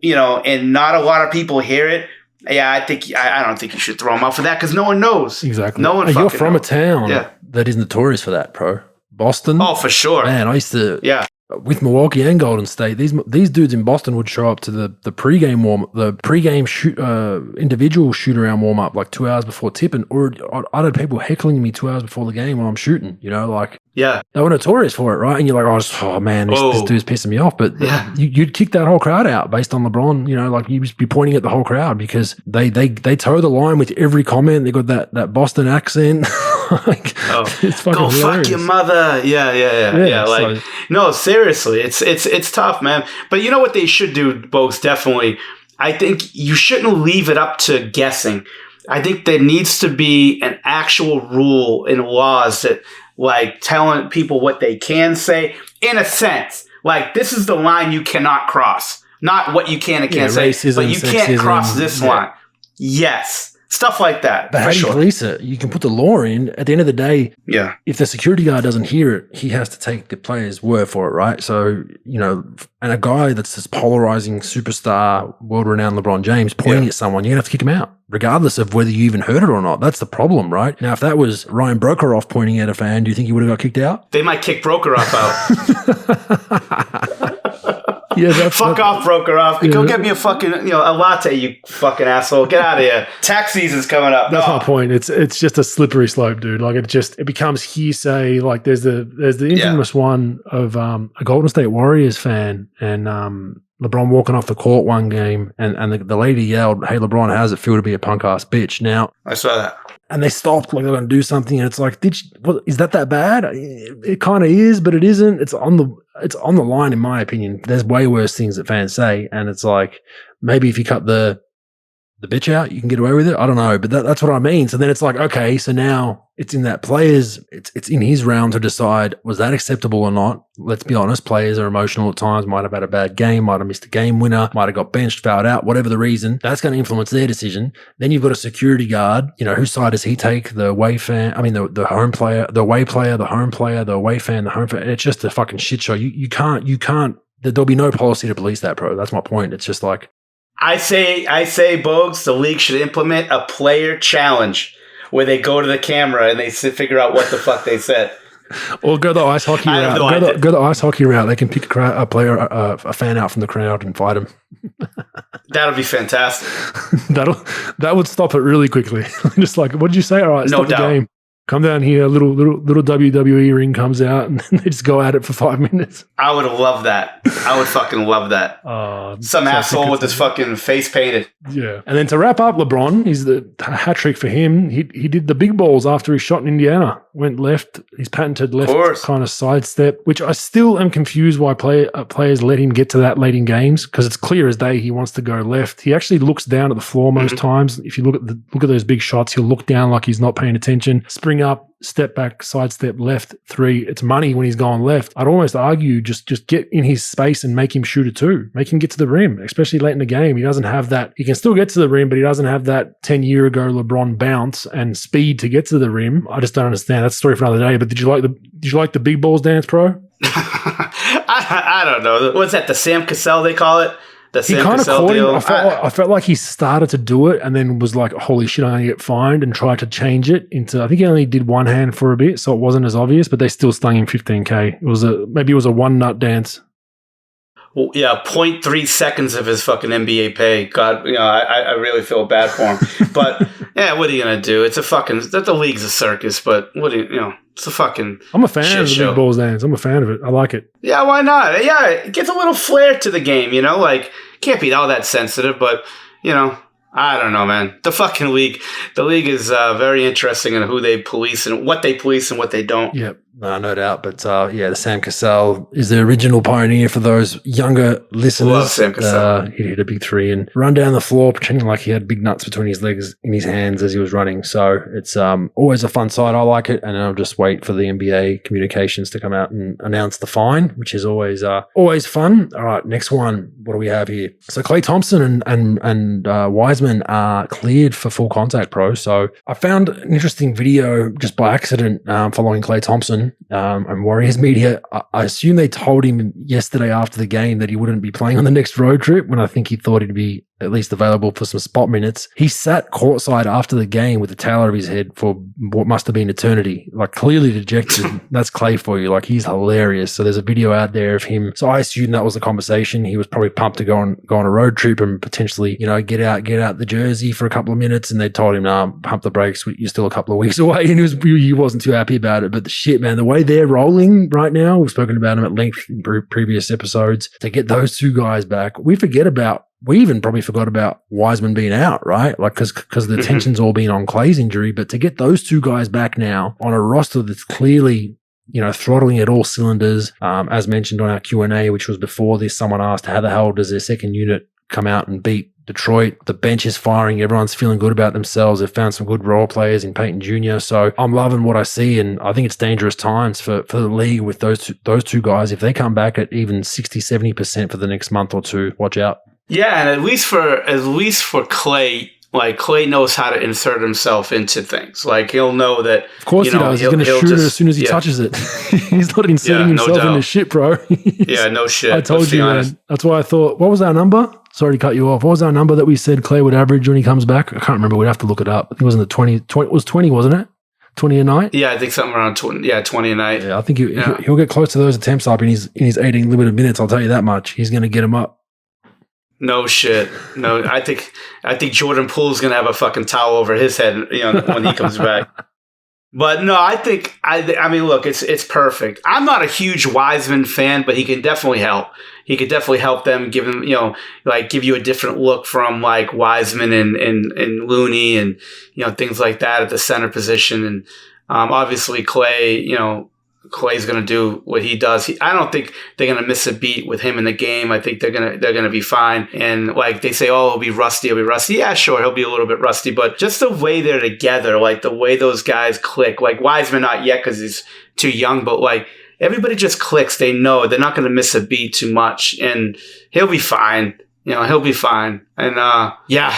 you, and not a lot of people hear it, yeah, I don't think you should throw them out for that, because no one knows. Exactly. No one You're fucking from knows. a town that is notorious for that, pro. Boston. Oh, for sure. Man, I used to. Yeah. With Milwaukee and Golden State, these dudes in Boston would show up to the pregame individual shoot around warm up like 2 hours before tip, and or I'd had people heckling me 2 hours before the game when I'm shooting. Like, yeah, they were notorious for it, right? And you're like, oh man, this dude's pissing me off. But you'd kick that whole crowd out based on LeBron. Like, you'd just be pointing at the whole crowd because they toe the line with every comment. They got that Boston accent. Like, it's fucking go hilarious. fuck your mother. Yeah. Like, no, seriously, it's tough, man. But you know what they should do, Bogues? Definitely, I think you shouldn't leave it up to guessing. I think there needs to be an actual rule in laws that, like, telling people what they can say, in a sense. Like, this is the line you cannot cross. Not what you can and can't say, racism, but you can't sexism, cross this line. Yes. Stuff like that. But how do you police it? You can put the law in. At the end of the day, if the security guard doesn't hear it, he has to take the player's word for it, right? So, and a guy that's this polarizing superstar, world-renowned LeBron James pointing at someone, you're going to have to kick him out, regardless of whether you even heard it or not. That's the problem, right? Now, if that was Ryan Brokeroff pointing at a fan, do you think he would have got kicked out? They might kick Brokeroff out. Fuck off, Brokeroff. Go get me a fucking, a latte, you fucking asshole. Get out of here. Tax season's coming up. That's my point. It's just a slippery slope, dude. Like it becomes hearsay. Like there's the infamous one of a Golden State Warriors fan and LeBron walking off the court one game and the lady yelled, "Hey LeBron, how does it feel to be a punk ass bitch?" Now I saw that. And they stopped, like they're going to do something, and it's like, is that bad? It kind of is, but it isn't. It's on the line, in my opinion. There's way worse things that fans say, and it's like maybe if you cut the bitch out, you can get away with it. I don't know, but that's what I mean. So then it's like, okay, so now it's in that players, it's in his realm to decide, was that acceptable or not? Let's be honest, players are emotional at times, might have had a bad game, might have missed a game winner, might have got benched, fouled out, whatever the reason. That's going to influence their decision. Then you've got a security guard, whose side does he take? The away fan, the home player, the away player, the home player, the away fan, the home fan. It's just a fucking shit show. You can't, there'll be no policy to police that, bro. That's my point. It's just like, I say, Bogues, the league should implement a player challenge where they go to the camera and they figure out what the fuck they said. Or go the ice hockey route. Go the ice hockey route. They can pick a player, a fan out from the crowd and fight him. That'll be fantastic. That would stop it really quickly. Just like, what did you say? All right, stop the game. Come down here, little WWE ring comes out, and they just go at it for 5 minutes. I would love that. I would fucking love that. Some asshole with his fucking face painted. Yeah. And then to wrap up, LeBron, he's the hat trick for him. He did the big balls after his shot in Indiana. Went left, his patented left kind of sidestep, which I still am confused why players let him get to that late in games, because it's clear as day he wants to go left. He actually looks down at the floor most times. If you look at those big shots, he'll look down like he's not paying attention. Spring up, step back, sidestep, left, three. It's money when he's gone left. I'd almost argue just get in his space and make him shoot a two. Make him get to the rim, especially late in the game. He doesn't have that. He can still get to the rim, but he doesn't have that 10-year ago LeBron bounce and speed to get to the rim. I just don't understand. That's a story for another day. But did you like the big balls dance, pro? I don't know. What's that? The Sam Cassell they call it? He kind of caught him. I felt like he started to do it and then was like, holy shit, I'm going to get fined, and tried to change it into, I think he only did one hand for a bit, so it wasn't as obvious, but they still stung him $15K. Maybe it was a one nut dance. Well, yeah, 0.3 seconds of his fucking NBA pay. God, I really feel bad for him. But yeah, what are you going to do? It's a fucking, the league's a circus, but it's a fucking I'm a fan of the big balls dance. I'm a fan of it. I like it. Yeah, why not? Yeah, it gets a little flair to the game, like, can't be all that sensitive, but, I don't know, man. The fucking league, is very interesting in who they police and what they don't. Yep. No doubt. But the Sam Cassell is the original pioneer for those younger listeners. Love Sam Cassell. He hit a big three and run down the floor pretending like he had big nuts between his legs in his hands as he was running. So it's always a fun sight. I like it. And I'll just wait for the NBA communications to come out and announce the fine, which is always fun. All right, next one. What do we have here? So Klay Thompson and Wiseman are cleared for full contact, pro. So I found an interesting video just by accident following Klay Thompson and Warriors media. I assume they told him yesterday after the game that he wouldn't be playing on the next road trip, when I think he thought he'd be at least available for some spot minutes. He sat courtside after the game with a towel over his head for what must have been eternity, like clearly dejected. That's Klay for you. Like, he's hilarious. So there's a video out there of him. So I assume that was the conversation. He was probably pumped to go on a road trip and potentially, get out the jersey for a couple of minutes. And they told him, nah, pump the brakes. You're still a couple of weeks away. And he wasn't too happy about it. But the shit, man, the way they're rolling right now, we've spoken about them at length in previous episodes, to get those two guys back. We even probably forgot about Wiseman being out, right? Like, because the attention's all been on Klay's injury, but to get those two guys back now on a roster that's clearly, throttling at all cylinders, as mentioned on our Q&A, which was before this, someone asked, how the hell does their second unit come out and beat Detroit. The bench is firing. Everyone's feeling good about themselves. They've found some good role players in Peyton Jr. So I'm loving what I see, and I think it's dangerous times for the league with those two guys. If they come back at even 60, 70% for the next month or two, watch out. Yeah, and at least for Clay, like Clay knows how to insert himself into things. Like he'll know that. Of course he does. He's going to shoot it as soon as he touches it. He's not inserting himself into shit, bro. Yeah, no shit. I told you, man. That's why I thought. What was our number? Sorry to cut you off. What was our number that we said Clay would average when he comes back? I can't remember. We'd have to look it up. I think it was in the 20. It was 20, wasn't it? 20 a night? Yeah, I think something around 20. Yeah, 20 a night. Yeah, I think he'll get close to those attempts up in his 18 limited minutes. I'll tell you that much. He's going to get him up. No shit. No, I think Jordan Poole's going to have a fucking towel over his head, when he comes back. But no, I mean, look, it's perfect. I'm not a huge Wiseman fan, but he can definitely help. He could definitely help them, give him, give you a different look from like Wiseman and Looney and, things like that at the center position. And obviously Clay, Clay's going to do what he does. I don't think they're going to miss a beat with him in the game. I think they're going to be fine. And like they say, oh, he'll be rusty. Yeah, sure. He'll be a little bit rusty, but just the way they're together, like the way those guys click, like Wiseman, not yet because he's too young, but like everybody just clicks. They know they're not going to miss a beat too much, and he'll be fine. He'll be fine. And,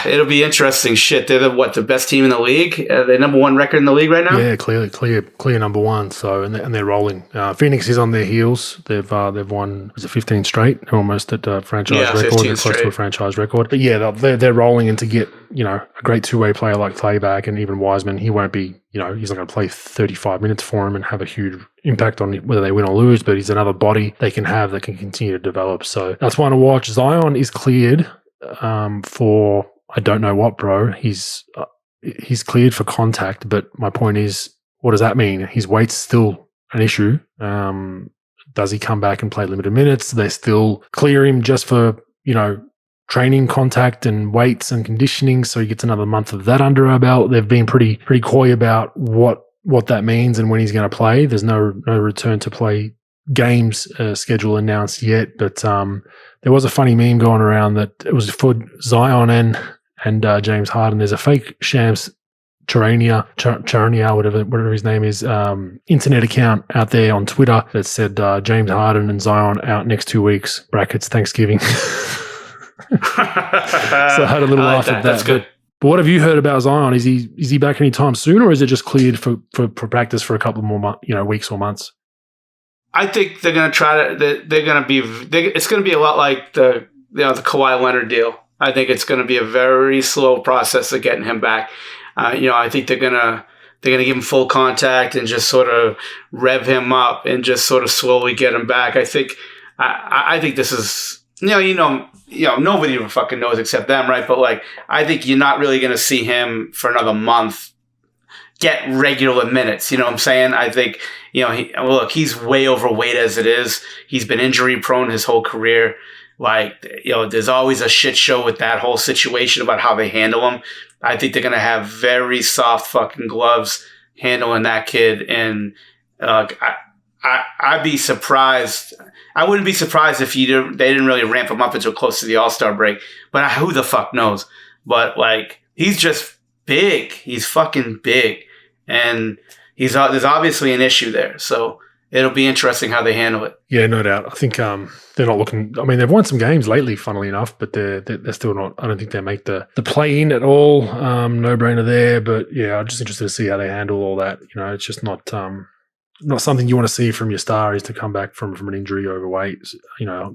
it'll be interesting. Shit, they're the best team in the league. They're number one record in the league right now? Yeah, clear number one. So, and they're rolling. Phoenix is on their heels. They've won, 15 straight? They're almost at a franchise record. They're close to a franchise record. But yeah, they're rolling, and to get, a great two-way player like Clay back, and even Wiseman, he won't be, he's not going to play 35 minutes for him and have a huge impact on whether they win or lose, but he's another body they can have that can continue to develop. So that's one to watch. Zion is cleared for I don't know what, bro. He's cleared for contact, but my point is, what does that mean? His weight's still an issue. Does he come back and play limited minutes? Do they still clear him just for, training contact and weights and conditioning, so he gets another month of that under our belt? They've been pretty coy about what that means and when he's going to play. There's no return to play games schedule announced yet, but there was a funny meme going around that it was for Zion and James Harden. There's a fake Shams Charania, whatever his name is, internet account out there on Twitter that said James Harden and Zion out next 2 weeks, brackets Thanksgiving. So I had a little laugh at that. That's good. But what have you heard about Zion? Is he back anytime soon, or is it just cleared for practice for a couple more weeks or months? I think they're going to try to. They're going to be. It's going to be a lot like the Kawhi Leonard deal. I think it's going to be a very slow process of getting him back. I think they're going to give him full contact and just sort of rev him up and just sort of slowly get him back. I think this is. Nobody fucking knows except them, right? But like, I think you're not really going to see him for another month get regular minutes. You know what I'm saying? I think, he's way overweight as it is. He's been injury prone his whole career. Like, there's always a shit show with that whole situation about how they handle him. I think they're going to have very soft fucking gloves handling that kid. And I'd be surprised. I wouldn't be surprised if they didn't really ramp him up until close to the All-Star break. But who the fuck knows? But like, he's just big. He's fucking big, and there's obviously an issue there. So it'll be interesting how they handle it. Yeah, no doubt. I think they're not looking. I mean, they've won some games lately, funnily enough, but they're still not. I don't think they make the play in at all. No brainer there. But yeah, I'm just interested to see how they handle all that. It's just not something you want to see from your star, is to come back from an injury, overweight.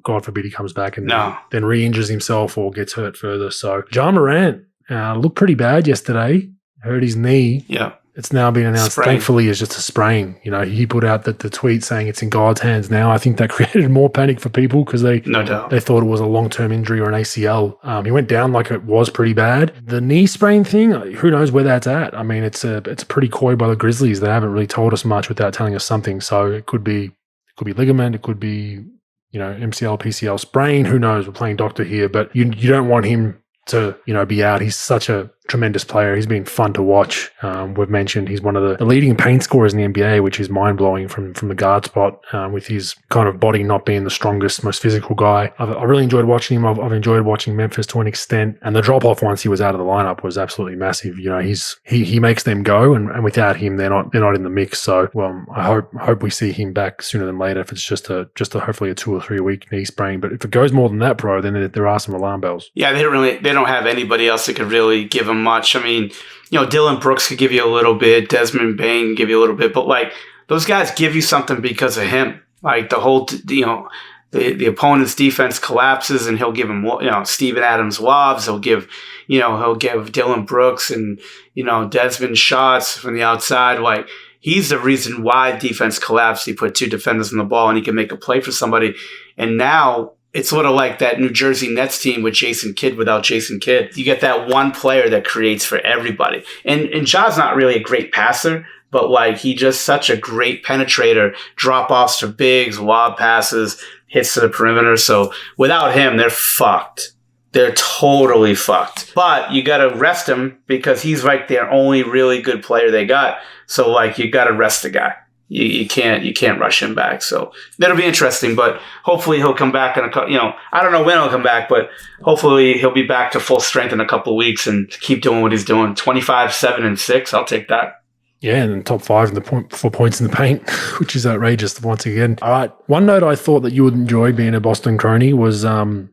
God forbid he comes back and then re-injures himself or gets hurt further. So Ja Morant looked pretty bad yesterday. Hurt his knee. Yeah. It's now been announced, thankfully, as just a sprain. He put out the tweet saying it's in God's hands now. I think that created more panic for people because they thought it was a long-term injury or an ACL. He went down like it was pretty bad. The knee sprain thing, who knows where that's at? I mean, it's pretty coy by the Grizzlies. They haven't really told us much without telling us something. So it could be ligament, it could be MCL, PCL sprain. Who knows? We're playing doctor here, but you don't want him to be out. He's such a tremendous player. He's been fun to watch. We've mentioned he's one of the leading paint scorers in the NBA, which is mind-blowing from the guard spot, with his kind of body not being the strongest, most physical guy. I really enjoyed watching him. I've enjoyed watching Memphis to an extent. And the drop-off once he was out of the lineup was absolutely massive. You know, he makes them go, and without him, they're not in the mix. So, well, I hope we see him back sooner than later. If it's just a hopefully a 2 or 3 week knee sprain, but if it goes more than that, bro, then there are some alarm bells. Yeah, they don't have anybody else that could really give him much. I mean, you know, Dylan Brooks could give you a little bit, Desmond Bain can give you a little bit, but like those guys give you something because of him. Like the whole, you know, the opponent's defense collapses and he'll give him, you know, Steven Adams lobs. He'll give Dylan Brooks and, you know, Desmond shots from the outside. Like he's the reason why defense collapsed. He put 2 defenders on the ball and he can make a play for somebody. And now it's sort of like that New Jersey Nets team with Jason Kidd without Jason Kidd. You get that one player that creates for everybody. And Ja's not really a great passer, but like he just such a great penetrator, drop-offs to bigs, lob passes, hits to the perimeter. So without him, they're fucked. They're totally fucked. But you got to rest him because he's like their only really good player they got. So like you got to rest the guy. You can't rush him back. So that'll be interesting, but hopefully he'll come back in I don't know when he'll come back, but hopefully he'll be back to full strength in a couple of weeks and keep doing what he's doing. 25, 7, and 6. I'll take that. Yeah, and then top 5 in for points in the paint, which is outrageous once again. All right, one note I thought that you would enjoy being a Boston crony was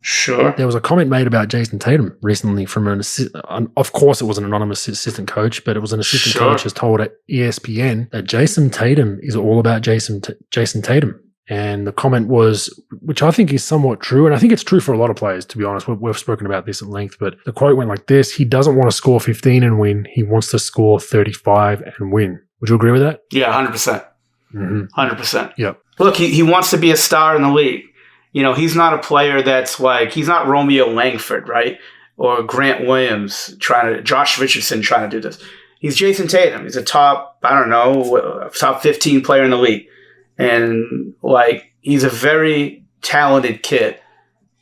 sure. There was a comment made about Jason Tatum recently from of course it was an anonymous assistant coach, but it was an assistant coach has told at ESPN that Jason Tatum is all about Jason Tatum. And the comment was, which I think is somewhat true, and I think it's true for a lot of players, to be honest. We've spoken about this at length, but the quote went like this: he doesn't want to score 15 and win. He wants to score 35 and win. Would you agree with that? Yeah, 100%. Mm-hmm. 100%. Yep. Look, he wants to be a star in the league. You know, he's not a player that's like, he's not Romeo Langford, right? Or Grant Williams Josh Richardson trying to do this. He's Jason Tatum. He's a top 15 player in the league. And like, he's a very talented kid.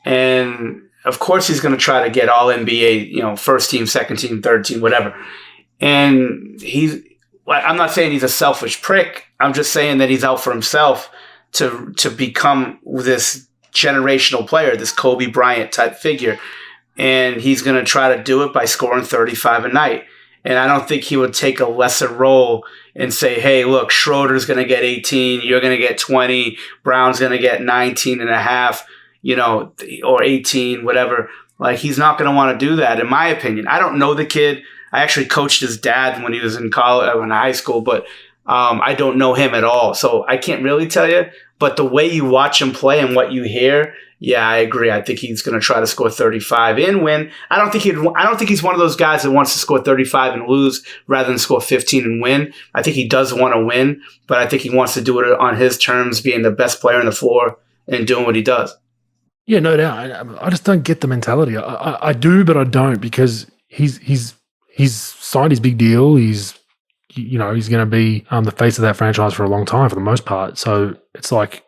And of course he's going to try to get all NBA, you know, first team, second team, third team, whatever. And I'm not saying he's a selfish prick. I'm just saying that he's out for himself to become this generational player, this Kobe Bryant type figure. And he's going to try to do it by scoring 35 a night. And I don't think he would take a lesser role and say, hey, look, Schroeder's going to get 18, you're going to get 20, Brown's going to get 19 and a half, you know, or 18, whatever. Like, he's not going to want to do that, in my opinion. I don't know the kid. I actually coached his dad when he was in high school, but I don't know him at all. So I can't really tell you. But the way you watch him play and what you hear, yeah, I agree. I think he's going to try to score 35 and win. I don't think he's one of those guys that wants to score 35 and lose rather than score 15 and win. I think he does want to win, but I think he wants to do it on his terms, being the best player on the floor and doing what he does. Yeah, no doubt. I just don't get the mentality. I do, but I don't, because he's signed his big deal. He's going to be the face of that franchise for a long time for the most part. So it's like,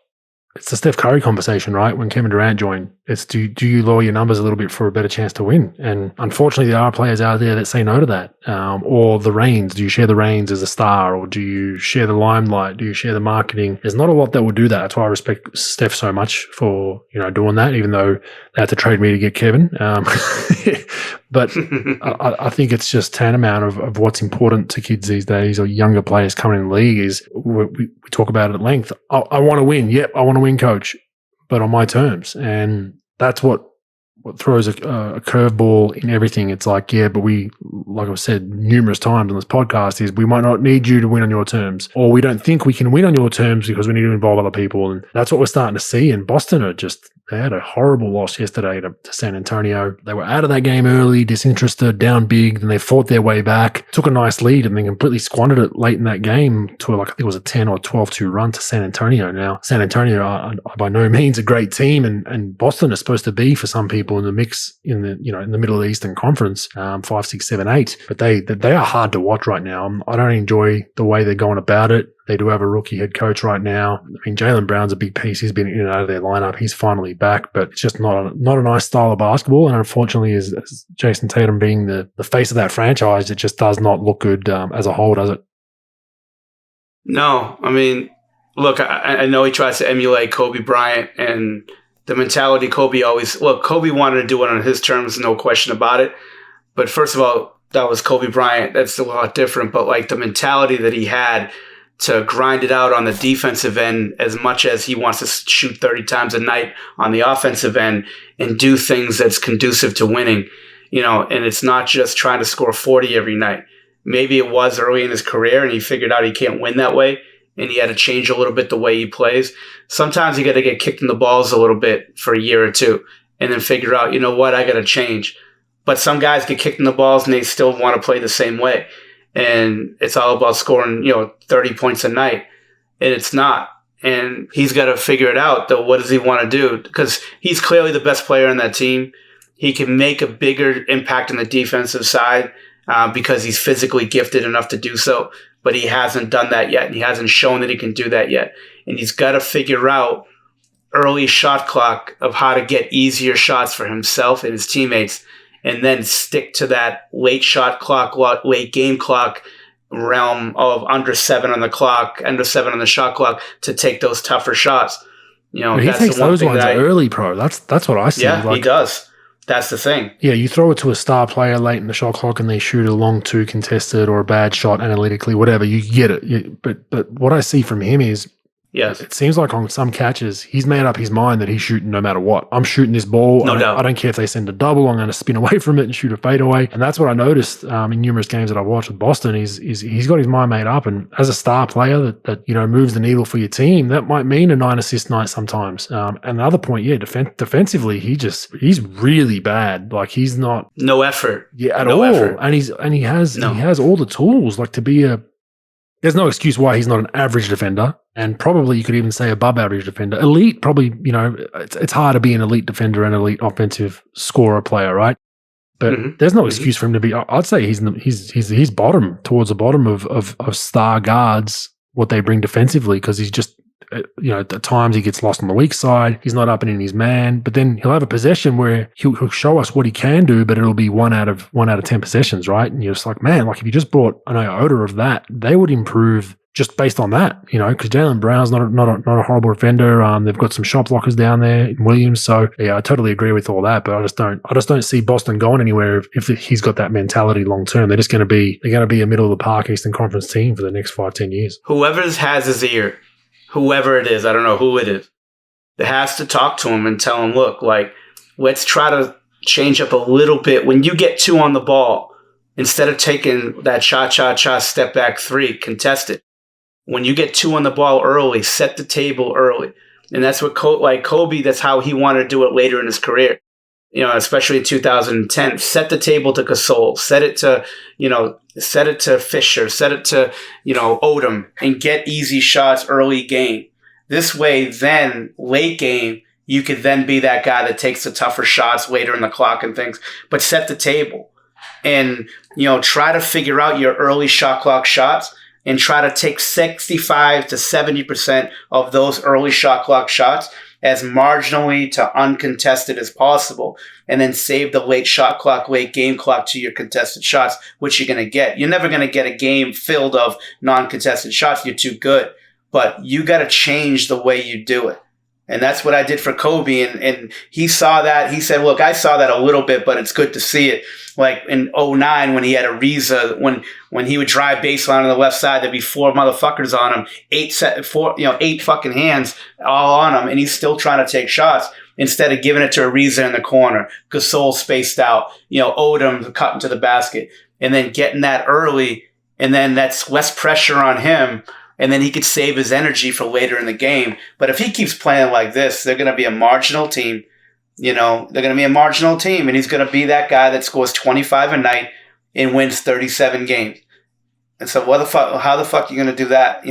it's the Steph Curry conversation, right? When Kevin Durant joined, it's do you lower your numbers a little bit for a better chance to win? And unfortunately, there are players out there that say no to that. Or the reins. Do you share the reins as a star, or do you share the limelight? Do you share the marketing? There's not a lot that will do that. That's why I respect Steph so much for doing that, even though they had to trade me to get Kevin. But I think it's just tantamount of what's important to kids these days, or younger players coming in the league, is we talk about it at length. I want to win. Yep, I want to win, coach, but on my terms. And that's what throws a curveball in everything. It's like, yeah, but we, like I've said numerous times on this podcast, is we might not need you to win on your terms, or we don't think we can win on your terms because we need to involve other people. And that's what we're starting to see. And Boston they had a horrible loss yesterday to San Antonio. They were out of that game early, disinterested, down big, then they fought their way back, took a nice lead, and then completely squandered it late in that game to I think it was a 10 or 12-2 run to San Antonio. Now, San Antonio are by no means a great team, and Boston is supposed to be, for some people, people in the mix in the middle of the Eastern Conference, 5, 6, 7, 8. But they are hard to watch right now. I don't enjoy the way they're going about it. They do have a rookie head coach right now. I mean, Jaylen Brown's a big piece. He's been in and out of their lineup. He's finally back, but it's just not a nice style of basketball. And unfortunately, as Jason Tatum being the face of that franchise, it just does not look good as a whole, does it? No, I mean, look, I know he tries to emulate Kobe Bryant and the mentality Kobe wanted to do it on his terms, no question about it. But first of all, that was Kobe Bryant. That's a lot different. But like the mentality that he had to grind it out on the defensive end as much as he wants to shoot 30 times a night on the offensive end and do things that's conducive to winning, and it's not just trying to score 40 every night. Maybe it was early in his career and he figured out he can't win that way and he had to change a little bit the way he plays. Sometimes you got to get kicked in the balls a little bit for a year or two and then figure out, I got to change. But some guys get kicked in the balls and they still want to play the same way. And it's all about scoring, 30 points a night. And it's not. And he's got to figure it out, though. What does he want to do? Because he's clearly the best player on that team. He can make a bigger impact on the defensive side because he's physically gifted enough to do so. But he hasn't done that yet. And he hasn't shown that he can do that yet. And he's got to figure out early shot clock of how to get easier shots for himself and his teammates, and then stick to that late shot clock, late game clock realm of under 7 on the clock, under 7 on the shot clock to take those tougher shots. He takes those ones early, pro. That's what I see. Yeah, he does. That's the thing. Yeah, you throw it to a star player late in the shot clock and they shoot a long 2 contested or a bad shot analytically, whatever, you get it. But what I see from him is, yes, it seems like on some catches, he's made up his mind that he's shooting no matter what. I'm shooting this ball. No doubt. I don't care if they send a double. I'm going to spin away from it and shoot a fadeaway. And that's what I noticed in numerous games that I've watched with Boston. Is he's got his mind made up. And as a star player that moves the needle for your team, that might mean a 9 assist night sometimes. And another point, defensively, he's really bad. Like he's not no effort. Yeah, at all. Effort. And he has all the tools like to be a. There's no excuse why he's not an average defender, and probably you could even say above average defender. Elite, probably, it's hard to be an elite defender and elite offensive scorer player, right? But there's no excuse for him to be. I'd say he's bottom, towards the bottom of star guards, what they bring defensively, because he's just, at times he gets lost on the weak side. He's not up and in his man, but then he'll have a possession where he'll show us what he can do, but it'll be 1 out of 10 possessions, right? And you're just like, man, like if you just brought an iota of that, they would improve just based on that, because Jaylen Brown's not a horrible defender. They've got some shot blockers down there in Williams, so yeah, I totally agree with all that. But I just don't see Boston going anywhere if he's got that mentality long term. They're just going to be a middle of the park Eastern Conference team for the next 5-10 years. Whoever has his ear. Whoever it is, I don't know who it is, that has to talk to him and tell him, look, like, let's try to change up a little bit. When you get 2 on the ball, instead of taking that cha-cha-cha step back 3, contest it. When you get 2 on the ball early, set the table early. And that's what Kobe, that's how he wanted to do it later in his career. Especially in 2010, set the table to Gasol, set it to Fisher, set it to, Odom, and get easy shots early game. This way, then, late game, you could then be that guy that takes the tougher shots later in the clock and things, but set the table. And, try to figure out your early shot clock shots and try to take 65 to 70% of those early shot clock shots as marginally to uncontested as possible, and then save the late shot clock, late game clock to your contested shots, which you're going to get. You're never going to get a game filled of non-contested shots. You're too good. But you got to change the way you do it. And that's what I did for Kobe. And he saw that. He said, look, I saw that a little bit, but it's good to see it. Like in 2009 when he had Ariza, when he would drive baseline on the left side, there'd be 4 motherfuckers on him, 8 fucking hands all on him. And he's still trying to take shots instead of giving it to Ariza in the corner. Gasol spaced out, Odom cutting to the basket, and then getting that early. And then that's less pressure on him. And then he could save his energy for later in the game. But if he keeps playing like this, they're going to be a marginal team. They're going to be a marginal team. And he's going to be that guy that scores 25 a night and wins 37 games. And so how the fuck are you going to do that?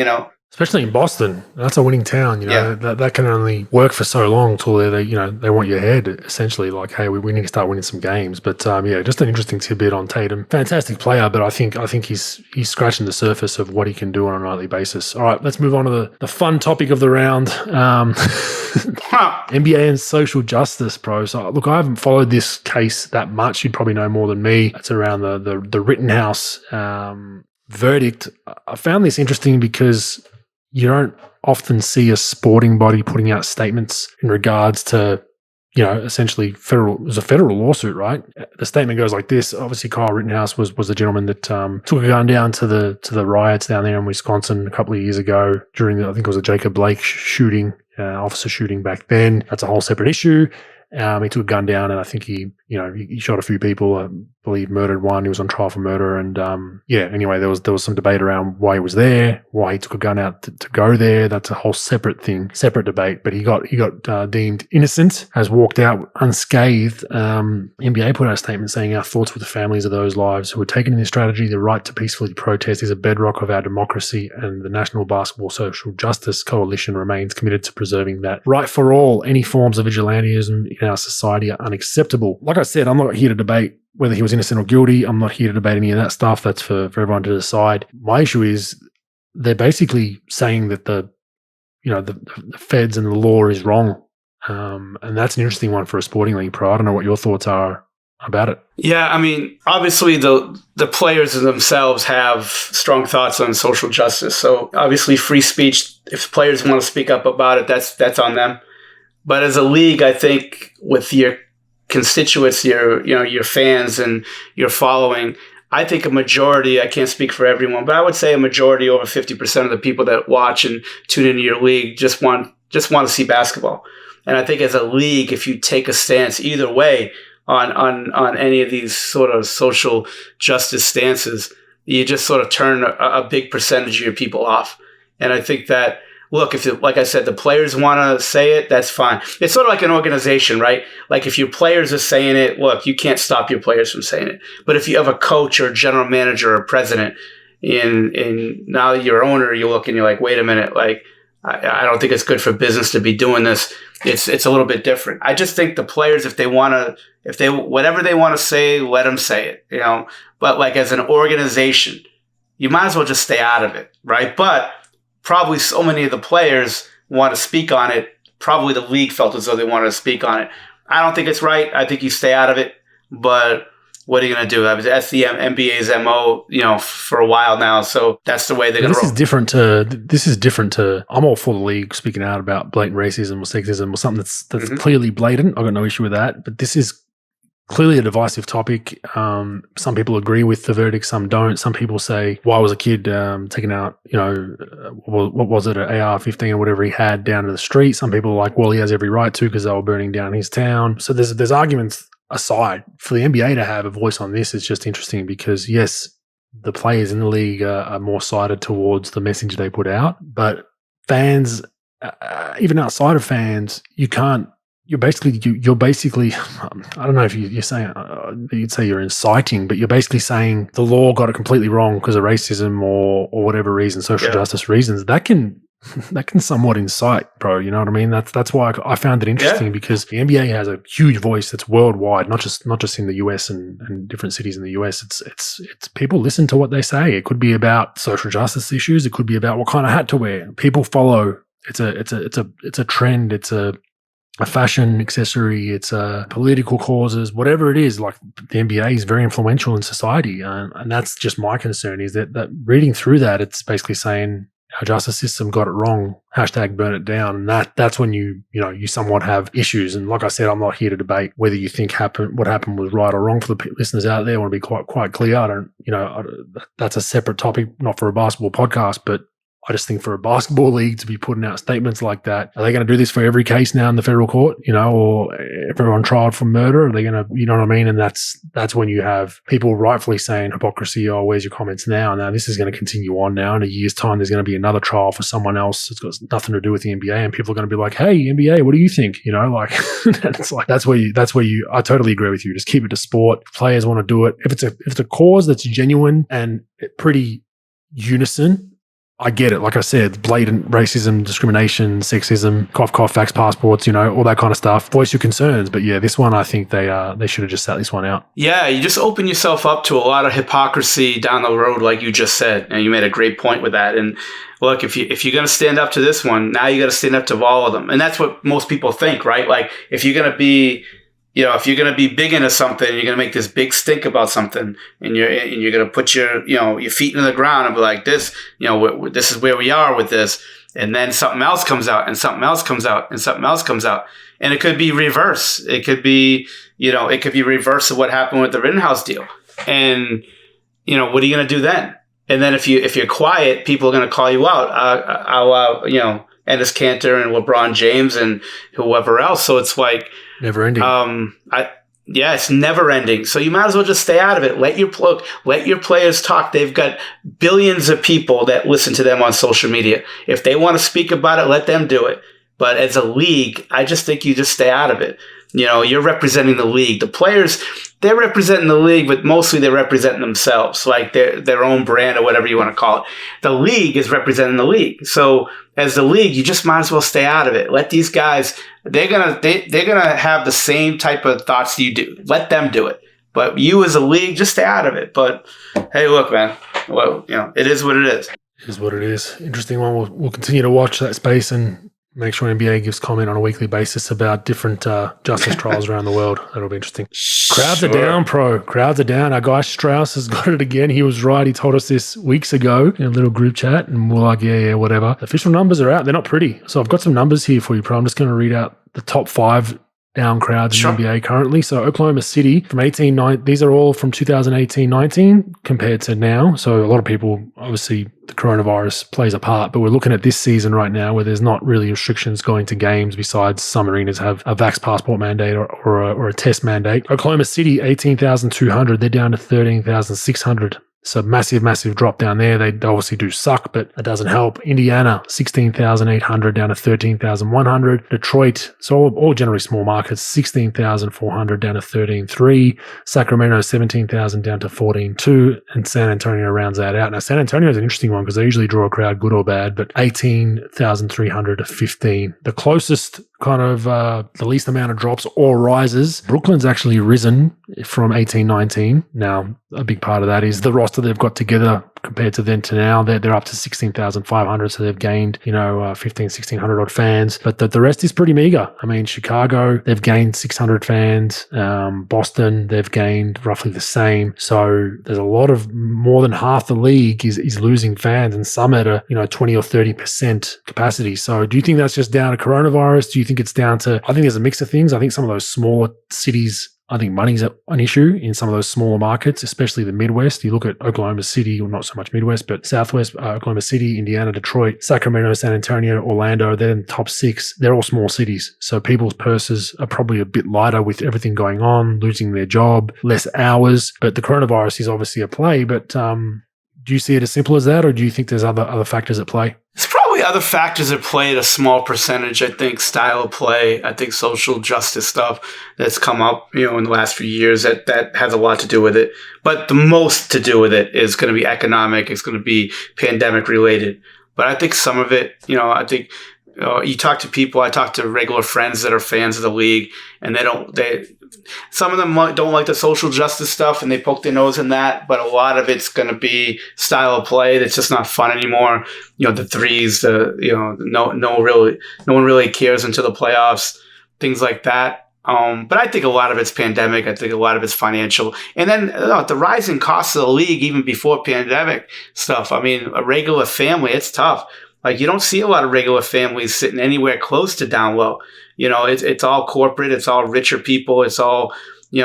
Especially in Boston, that's a winning town. That can only work for so long till they want your head essentially. Like, hey, we need to start winning some games. But just an interesting tidbit on Tatum. Fantastic player, but I think he's scratching the surface of what he can do on a nightly basis. All right, let's move on to the fun topic of the round. NBA and social justice, bro. So look, I haven't followed this case that much. You'd probably know more than me. It's around the Rittenhouse verdict. I found this interesting because you don't often see a sporting body putting out statements in regards to, essentially it was a federal lawsuit, right? The statement goes like this. Obviously, Kyle Rittenhouse was the gentleman that took a gun down to the riots down there in Wisconsin a couple of years ago during I think it was a Jacob Blake shooting, officer shooting back then. That's a whole separate issue. He took a gun down, and I think he shot a few people. I believe murdered one. He was on trial for murder, and anyway, there was some debate around why he was there, why he took a gun out to go there. That's a whole separate thing, separate debate. But he got deemed innocent, has walked out unscathed. NBA put out a statement saying, "Our thoughts with the families of those lives who were taken in this tragedy. The right to peacefully protest is a bedrock of our democracy, and the National Basketball Social Justice Coalition remains committed to preserving that right for all. Any forms of vigilantism in our society are unacceptable." Like I said, I'm not here to debate whether he was innocent or guilty. I'm not here to debate any of that stuff. That's for everyone to decide. My issue is they're basically saying that the feds and the law is wrong. And that's an interesting one for a sporting league, pro. I don't know what your thoughts are about it. Yeah, I mean, obviously the players themselves have strong thoughts on social justice. So obviously free speech, if players want to speak up about it, that's on them. But as a league, I think with your constituents, your fans and your following, I think a majority, I can't speak for everyone, but I would say a majority, over 50% of the people that watch and tune into your league just want to see basketball. And I think as a league, if you take a stance either way on any of these sort of social justice stances, you just sort of turn a big percentage of your people off. And I think that, look, like I said, the players want to say it, that's fine. It's sort of like an organization, right? Like if your players are saying it, look, you can't stop your players from saying it. But if you have a coach or a general manager or president, in now you're owner, you look and you're like, wait a minute, like I don't think it's good for business to be doing this. It's a little bit different. I just think the players, whatever they want to say, let them say it, But like as an organization, you might as well just stay out of it, right? But probably so many of the players want to speak on it. Probably the league felt as though they wanted to speak on it. I don't think it's right. I think you stay out of it. But what are you going to do? That's the NBA's MO, for a while now. So that's the way they're going to roll. This is different to, I'm all for the league speaking out about blatant racism or sexism or something that's clearly blatant. I've got no issue with that. But this is clearly a divisive topic. Some people agree with the verdict, some don't. Some people say, why was a kid taking out, what was it, an AR-15 or whatever he had down to the street? Some people are like, well, he has every right to because they were burning down his town. So there's arguments aside. For the NBA to have a voice on this is just interesting because, yes, the players in the league are more sided towards the message they put out. But fans, even outside of fans, you're basically, I don't know if you're saying, you'd say you're inciting, but you're basically saying the law got it completely wrong because of racism or whatever reason, social justice reasons. That can somewhat incite, bro. You know what I mean? That's why I found it interesting because the NBA has a huge voice that's worldwide, not just in the US and different cities in the US. It's people listen to what they say. It could be about social justice issues. It could be about what kind of hat to wear. People follow. It's a trend. It's a fashion accessory, it's political causes, whatever it is. Like the NBA is very influential in society, and that's just my concern. Is that reading through that, it's basically saying our justice system got it wrong. # burn it down, and that's when you somewhat have issues. And like I said, I'm not here to debate whether you think what happened was right or wrong. For the listeners out there, I want to be quite clear. I don't, that's a separate topic, not for a basketball podcast, but I just think for a basketball league to be putting out statements like that, are they going to do this for every case now in the federal court, or if they're on trial for murder, are they going to, you know what I mean? And that's when you have people rightfully saying hypocrisy, oh, where's your comments now? Now this is going to continue on now. In a year's time, there's going to be another trial for someone else that's got nothing to do with the NBA, and people are going to be like, hey, NBA, what do you think? It's like, that's where you, I totally agree with you. Just keep it to sport. If players want to do it. If it's a cause that's genuine and pretty unison, I get it. Like I said, blatant racism, discrimination, sexism, cough, cough, fax passports, all that kind of stuff. Voice your concerns. But yeah, this one, I think they should have just sat this one out. Yeah, you just open yourself up to a lot of hypocrisy down the road, like you just said. And you made a great point with that. And look, if you're going to stand up to this one, now you got to stand up to all of them. And that's what most people think, right? Like if you're going to be, if you're going to be big into something, you're going to make this big stink about something, and you're going to put your feet in the ground and be like, this is where we are with this, and then something else comes out, and something else comes out, and something else comes out, and it could be reverse. It could be reverse of what happened with the Rittenhouse deal, and what are you going to do then? And then if you're quiet, people are going to call you out. Ennis Cantor and LeBron James and whoever else. So it's like never ending. It's never ending. So you might as well just stay out of it. Let your players talk. They've got billions of people that listen to them on social media. If they want to speak about it, let them do it. But as a league, I just think you just stay out of it. You're representing the league. The players, they're representing the league, but mostly they're representing themselves, like their own brand or whatever you want to call it. The league is representing the league. So as the league, you just might as well stay out of it. Let these guys, they're gonna have the same type of thoughts you do. Let them do it. But you as a league, just stay out of it. But hey, look, man. Well, it is what it is. It is what it is. Interesting one. We'll continue to watch that space and make sure NBA gives comment on a weekly basis about different justice trials around the world. That'll be interesting. Crowds are down, Pro. Crowds are down. Our guy Strauss has got it again. He was right. He told us this weeks ago in a little group chat, and we're like, yeah, whatever. The official numbers are out. They're not pretty. So I've got some numbers here for you, Pro. I'm just going to read out the top 5 down crowds in the NBA currently. So Oklahoma City from 18-9, these are all from 2018-19 compared to now. So a lot of people, obviously the coronavirus plays a part, but we're looking at this season right now where there's not really restrictions going to games besides some arenas have a vax passport mandate or a test mandate. Oklahoma City, 18,200. They're down to 13,600. So massive, massive drop down there. They obviously do suck, but that doesn't help. Indiana, 16,800 down to 13,100. Detroit, so all generally small markets, 16,400 down to 13,300. Sacramento, 17,000 down to 14,200. And San Antonio rounds that out. Now, San Antonio is an interesting one because they usually draw a crowd, good or bad, but 18,300 to 15. The closest kind of the least amount of drops or rises. Brooklyn's actually risen from 18-19. Now, a big part of that is the roster they've got together compared to then to now. They're up to 16,500, so they've gained, 1,600 odd fans. But the rest is pretty meager. I mean, Chicago, they've gained 600 fans. Boston, they've gained roughly the same. So there's a lot of, more than half the league is losing fans, and some at a 20 or 30% capacity. So do you think that's just down to coronavirus? Do you think it's down to, I think there's a mix of things. I think some of those smaller cities, I think money's an issue in some of those smaller markets, especially the Midwest. You look at Oklahoma City, or not so much Midwest, but Southwest, Oklahoma City, Indiana, Detroit, Sacramento, San Antonio, Orlando, they're in the top 6. They're all small cities. So people's purses are probably a bit lighter with everything going on, losing their job, less hours. But the coronavirus is obviously a play. But do you see it as simple as that, or do you think there's other factors at play? It's probably other factors at play, a small percentage. I think style of play, I think social justice stuff that's come up, in the last few years that has a lot to do with it. But the most to do with it is going to be economic. It's going to be pandemic related. But I think some of it, I think you talk to people, I talk to regular friends that are fans of the league, and some of them don't like the social justice stuff and they poke their nose in that, but a lot of it's going to be style of play that's just not fun anymore. The threes, no one really cares into the playoffs, things like that. But I think a lot of it's pandemic. I think a lot of it's financial. And then the rising costs of the league, even before pandemic stuff. I mean, a regular family, it's tough. Like, you don't see a lot of regular families sitting anywhere close to down low. It's all corporate. It's all richer people. It's all,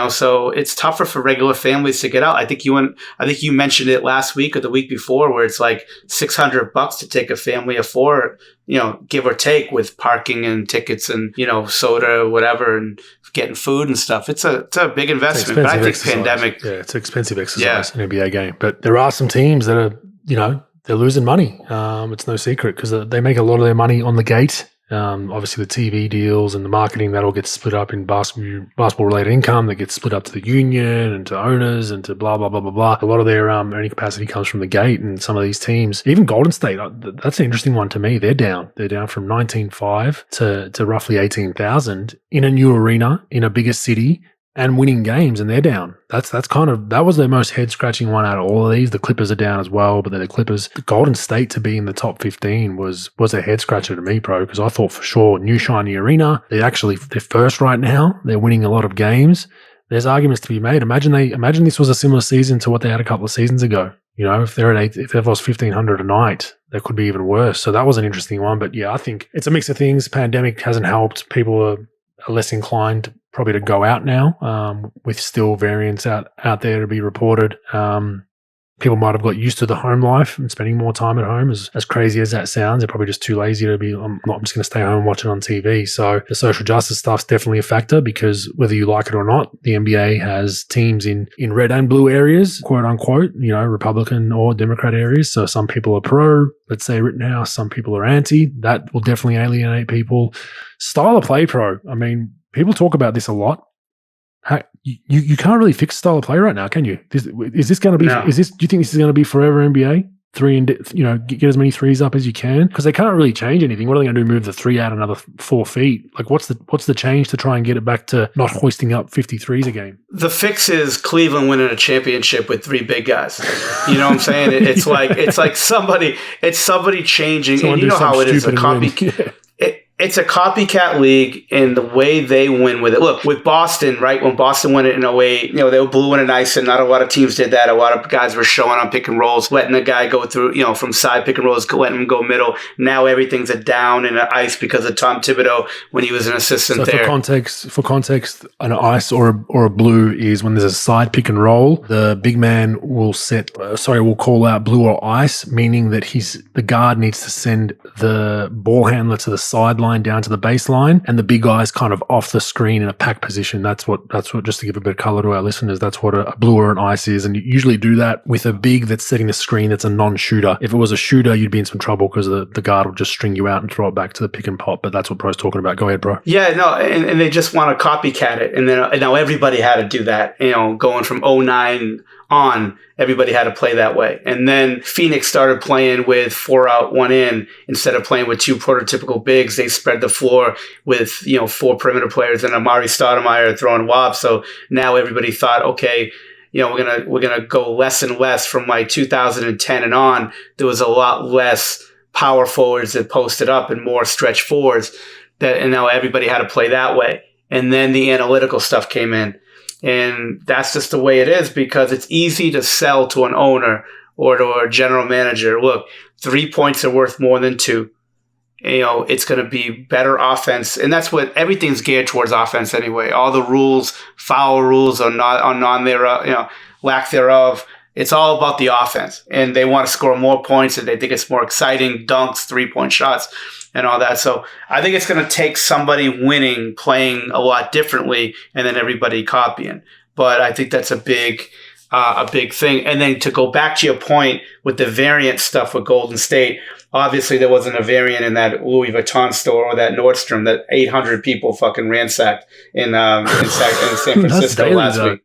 so it's tougher for regular families to get out. I think you mentioned it last week or the week before, where it's like $600 to take a family of 4, give or take, with parking and tickets and, soda or whatever, and getting food and stuff. It's a big investment, but I think pandemic. Yeah, it's an expensive exercise in an NBA game. But there are some teams that are, they're losing money. It's no secret because they make a lot of their money on the gate. Obviously, the TV deals and the marketing, that all gets split up in basketball-related income that gets split up to the union and to owners and to blah, blah, blah, blah, blah. A lot of their earning capacity comes from the gate, and some of these teams, even Golden State, that's an interesting one to me. They're down. They're down from 19.5 to roughly 18,000 in a new arena, in a bigger city, and winning games, and they're down. That was their most head-scratching one out of all of these. The Clippers are down as well, but they're the Clippers. The Golden State to be in the top 15 was a head-scratcher to me, bro, because I thought for sure new shiny arena. They're first right now. They're winning a lot of games. There's arguments to be made. Imagine this was a similar season to what they had a couple of seasons ago. You know, if they're at if there was 1,500 a night, that could be even worse. So that was an interesting one. But yeah, I think it's a mix of things. Pandemic hasn't helped. People are less inclined probably to go out now, with still variants out there to be reported. People might have got used to the home life and spending more time at home. As crazy as that sounds, they're probably just too lazy to be, I'm just going to stay home and watch it on TV. So the social justice stuff's definitely a factor, because whether you like it or not, the NBA has teams in red and blue areas, quote unquote, you know, Republican or Democrat areas. So some people are pro, let's say Rittenhouse, some people are anti. That will definitely alienate people. Style of play, pro. I mean, people talk about this a lot. You can't really fix style of play right now, can you? Is this going to be? No. Do you think this is going to be forever NBA? Get as many threes up as you can, because they can't really change anything. What are they going to do? Move the three out another 4 feet? Like, what's the change to try and get it back to not hoisting up 53s a game? The fix is Cleveland winning a championship with 3 big guys. You know what I'm saying? It's like somebody changing, and you know how it is. It's a copycat league in the way they win with it. Look, with Boston, right? When Boston won it in 08, you know, they were blue and ice, and not a lot of teams did that. A lot of guys were showing on pick and rolls, letting the guy go through, you know, from side pick and rolls, letting him go middle. Now everything's a down and an ice because of Tom Thibodeau when he was an assistant there. For context, an ice or a blue is when there's a side pick and roll, the big man will call out blue or ice, meaning that the guard needs to send the ball handler to the sideline down to the baseline, and the big guy's kind of off the screen in a pack position. That's what, just to give a bit of color to our listeners, that's what a blue or an ice is. And you usually do that with a big that's setting the screen that's a non-shooter. If it was a shooter, you'd be in some trouble because the guard will just string you out and throw it back to the pick and pop. But that's what Pro's talking about. Go ahead, bro. Yeah, no, and they just want to copycat it. And now everybody had to do that, you know, going from 09 on, everybody had to play that way. And then Phoenix started playing with 4 out, 1 in, instead of playing with 2 prototypical bigs. They spread the floor with, you know, 4 perimeter players and Amari Stoudemire throwing lobs. So now everybody thought, okay, you know, we're gonna go less and less from like 2010 and on. There was a lot less power forwards that posted up and more stretch forwards, and now everybody had to play that way. And then the analytical stuff came in. And that's just the way it is, because it's easy to sell to an owner or to a general manager. Look, 3 points are worth more than 2. You know, it's going to be better offense. And that's what everything's geared towards, offense anyway. All the rules, foul rules or lack thereof. It's all about the offense. And they want to score more points, and they think it's more exciting, dunks, 3-point shots, and all that. So I think it's going to take somebody winning, playing a lot differently, and then everybody copying. But I think that's a big thing. And then to go back to your point with the variant stuff with Golden State, obviously there wasn't a variant in that Louis Vuitton store or that Nordstrom that 800 people fucking ransacked in San Francisco last week.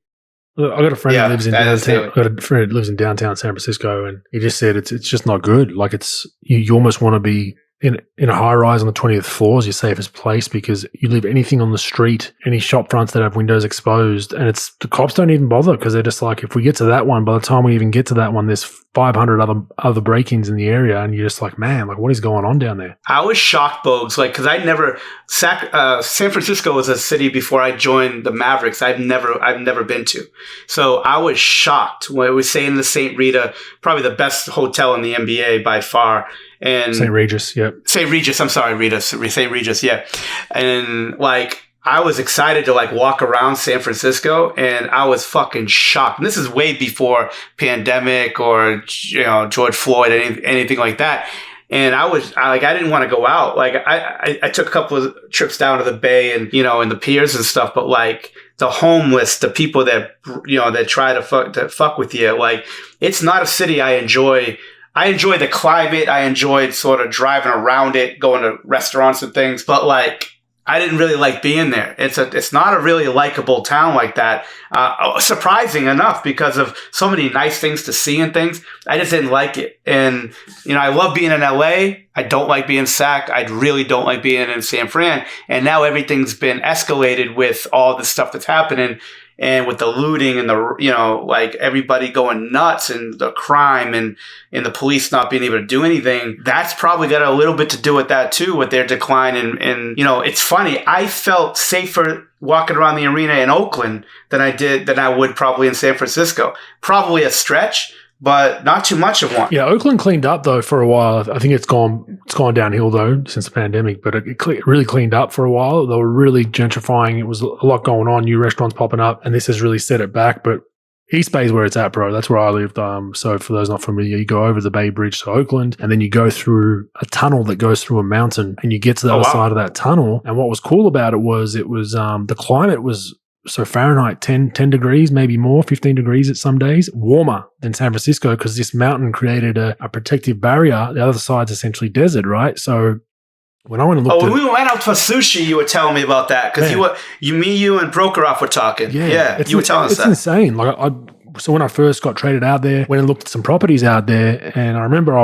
Look, I got a friend who lives in downtown. I've got a friend who lives in downtown San Francisco, and he just said it's just not good. Like, it's you almost want to be in a high rise on the 20th floor is your safest place, because you leave anything on the street, any shop fronts that have windows exposed, and it's the cops don't even bother, because they're just like, if we get to that one, by the time we even get to that one, there's 500 other break-ins in the area, and you're just like, man, like, what is going on down there? I was shocked, Bogues, like, because San Francisco was a city before I joined the Mavericks I've never been to, so I was shocked when I was saying the St. Rita, probably the best hotel in the NBA by far. And St. Regis, yeah. St. Regis, I'm sorry, Rita. St. Regis, yeah. And like, I was excited to like walk around San Francisco, and I was fucking shocked. And this is way before pandemic or, you know, George Floyd, anything like that. And I didn't want to go out. Like, I took a couple of trips down to the Bay and, you know, and the piers and stuff, but like, the homeless, the people that, you know, that try to fuck with you, like, it's not a city I enjoy. I enjoyed the climate. I enjoyed sort of driving around it, going to restaurants and things. But like, I didn't really like being there. It's not a really likable town like that. Surprising enough, because of so many nice things to see and things, I just didn't like it. And I love being in LA. I don't like being Sac. I really don't like being in San Fran. And now everything's been escalated with all the stuff that's happening. And with the looting and the, like everybody going nuts and the crime and the police not being able to do anything, that's probably got a little bit to do with that too, with their decline. And it's funny. I felt safer walking around the arena in Oakland than I would probably in San Francisco. Probably a stretch, but not too much of one. Yeah, Oakland cleaned up though for a while. I think it's gone downhill though since the pandemic, but it really cleaned up for a while. They were really gentrifying. It was a lot going on, new restaurants popping up, and this has really set it back. But East Bay is where it's at, bro. That's where I lived. So for those not familiar, you go over the Bay Bridge to Oakland, and then you go through a tunnel that goes through a mountain, and you get to the other side of that tunnel. And what was cool about it was the climate was, so Fahrenheit, 10 degrees, maybe more, 15 degrees at some days, warmer than San Francisco, because this mountain created a protective barrier. The other side's essentially desert, right? So when I went and looked when we went out for sushi, you were telling me about that, because you and Prokhorov were talking. Yeah, you were telling us that. It's insane. Like so when I first got traded out there, went and looked at some properties out there, and I remember I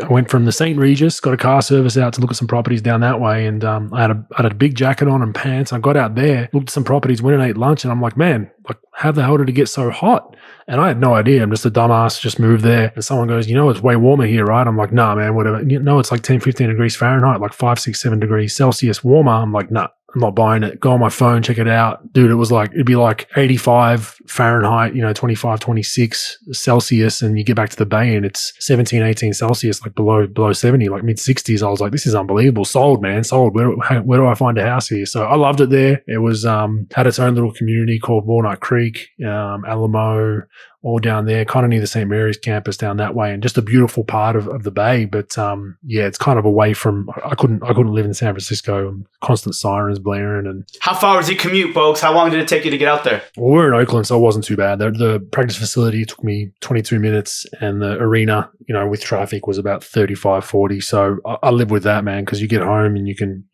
went from the St. Regis, got a car service out to look at some properties down that way, and I had a big jacket on and pants. I got out there, looked at some properties, went and ate lunch, and I'm like, man, like how the hell did it get so hot? And I had no idea. I'm just a dumbass, just moved there. And someone goes, it's way warmer here, right? I'm like, nah, man, whatever. It's like 10, 15 degrees Fahrenheit, like 5, 6, 7 degrees Celsius warmer. I'm like, nah, I'm not buying it. Go on my phone, check it out. Dude, it'd be like 85 Fahrenheit, 25, 26 Celsius. And you get back to the Bay and it's 17, 18 Celsius, like below 70, like mid 60s. I was like, this is unbelievable. Sold, man. Sold. Where do I find a house here? So I loved it there. It was, had its own little community called Walnut Creek, Alamo, all down there, kind of near the St. Mary's campus down that way, and just a beautiful part of the Bay. But it's kind of away from. I couldn't live in San Francisco. Constant sirens blaring. And how far was your commute, Bogues? How long did it take you to get out there? Well, we're in Oakland, so it wasn't too bad. The practice facility took me 22 minutes, and the arena, with traffic, was about 35, 40. So I live with that, man, because you get home and you can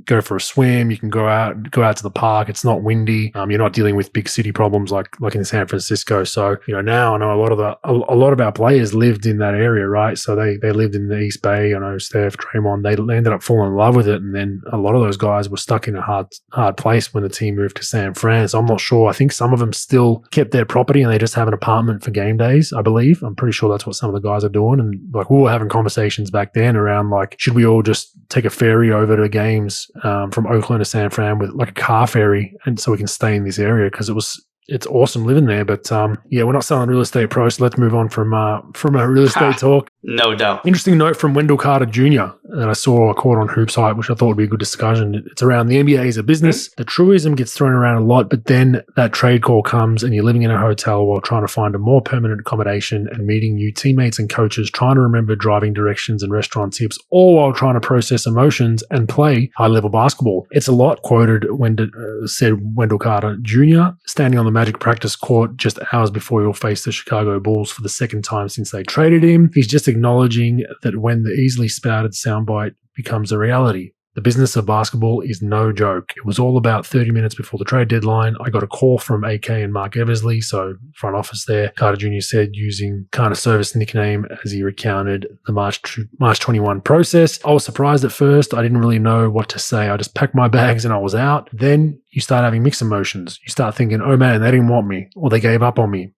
go for a swim. You can go out to the park. It's not windy. You're not dealing with big city problems like in San Francisco. So, now I know a lot of our players lived in that area, right? So they lived in the East Bay. I know Steph, Draymond, they ended up falling in love with it. And then a lot of those guys were stuck in a hard place when the team moved to San Fran. So I'm not sure. I think some of them still kept their property and they just have an apartment for game days, I believe. I'm pretty sure that's what some of the guys are doing. And like we were having conversations back then around like, should we all just take a ferry over to games from Oakland to San Fran with like a car ferry, and so we can stay in this area, because it's awesome living there. But we're not selling real estate, pro, so let's move on from our real estate talk. No doubt. Interesting note from Wendell Carter Jr. that I saw a quote on Hoops Hype, which I thought would be a good discussion. It's around the NBA is a business. The truism gets thrown around a lot, but then that trade call comes and you're living in a hotel while trying to find a more permanent accommodation and meeting new teammates and coaches, trying to remember driving directions and restaurant tips, all while trying to process emotions and play high-level basketball. It's a lot, quoted when said Wendell Carter Jr., standing on the Magic practice court just hours before he'll face the Chicago Bulls for the second time since they traded him. He's just acknowledging that when the easily spouted soundbite becomes a reality, the business of basketball is no joke. It was all about 30 minutes before the trade deadline. I got a call from AK and Mark Eversley, so front office there. Carter Jr. said, using kind of service nickname as he recounted the March 21 process. I was surprised at first. I didn't really know what to say. I just packed my bags and I was out. Then you start having mixed emotions. You start thinking, oh man, they didn't want me, or they gave up on me.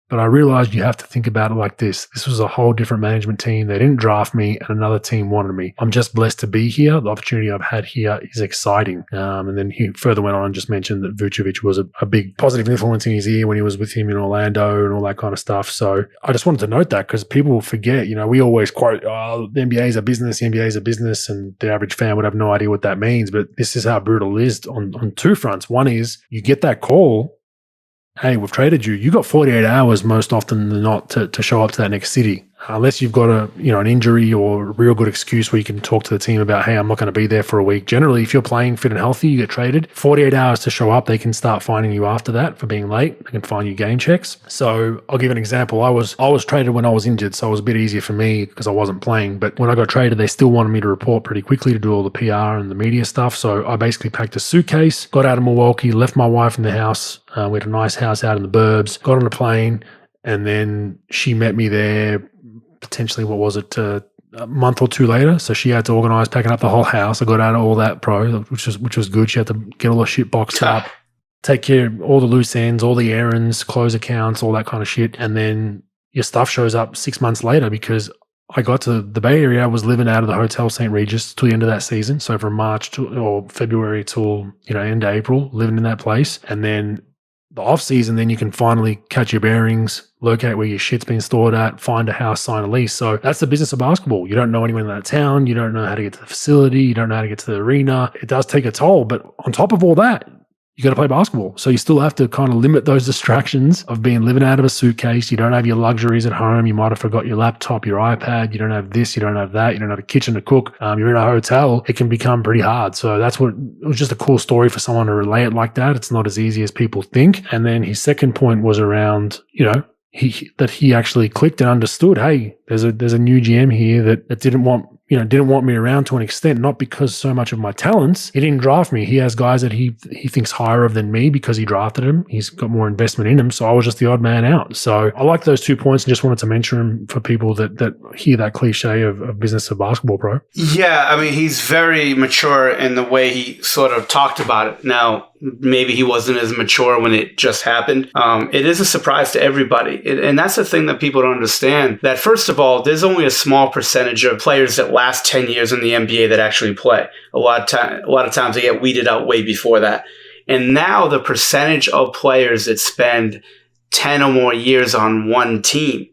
But I realized you have to think about it like this. This was a whole different management team. They didn't draft me and another team wanted me. I'm just blessed to be here. The opportunity I've had here is exciting. And then he further went on and just mentioned that Vucevic was a big positive influence in his ear when he was with him in Orlando and all that kind of stuff. So I just wanted to note that, because people forget, we always quote, oh, the NBA is a business, and the average fan would have no idea what that means. But this is how brutal it is on two fronts. One is you get that call, hey, we've traded you. You got 48 hours most often than not to show up to that next city. unless you've got an injury or a real good excuse where you can talk to the team about, hey, I'm not going to be there for a week. Generally, if you're playing fit and healthy, you get traded. 48 hours to show up, they can start finding you after that for being late. They can find you game checks. So I'll give an example. I was traded when I was injured, so it was a bit easier for me because I wasn't playing. But when I got traded, they still wanted me to report pretty quickly to do all the PR and the media stuff. So I basically packed a suitcase, got out of Milwaukee, left my wife in the house. We had a nice house out in the burbs, got on a plane, and then she met me there potentially, a month or two later. So she had to organize packing up the whole house. I got out of all that, which was good. She had to get all the shit boxed up, take care of all the loose ends, all the errands, close accounts, all that kind of shit. And then your stuff shows up 6 months later because I got to the Bay Area. I was living out of the Hotel St. Regis till the end of that season. So from March or February till, end of April, living in that place. And then the off season, then you can finally catch your bearings, locate where your shit's been stored at, find a house, sign a lease. So that's the business of basketball. You don't know anyone in that town. You don't know how to get to the facility. You don't know how to get to the arena. It does take a toll. But on top of all that, you got to play basketball. So you still have to kind of limit those distractions of living out of a suitcase. You don't have your luxuries at home. You might have forgot your laptop, your iPad. You don't have this. You don't have that. You don't have a kitchen to cook. You're in a hotel. It can become pretty hard. So it was just a cool story for someone to relay it like that. It's not as easy as people think. And then his second point was around, he actually clicked and understood, hey, there's a new GM here that didn't want me around to an extent, not because so much of my talents. He didn't draft me. He has guys that he thinks higher of than me because he drafted him. He's got more investment in him. So I was just the odd man out. So I like those 2 points and just wanted to mention them for people that hear that cliche of business of basketball, bro. Yeah, I mean, he's very mature in the way he sort of talked about it. Now, maybe he wasn't as mature when it just happened. It is a surprise to everybody. And that's the thing that people don't understand, that first of all, there's only a small percentage of players that last 10 years in the NBA that actually play. A lot of times they get weeded out way before that. And now the percentage of players that spend 10 or more years on one team,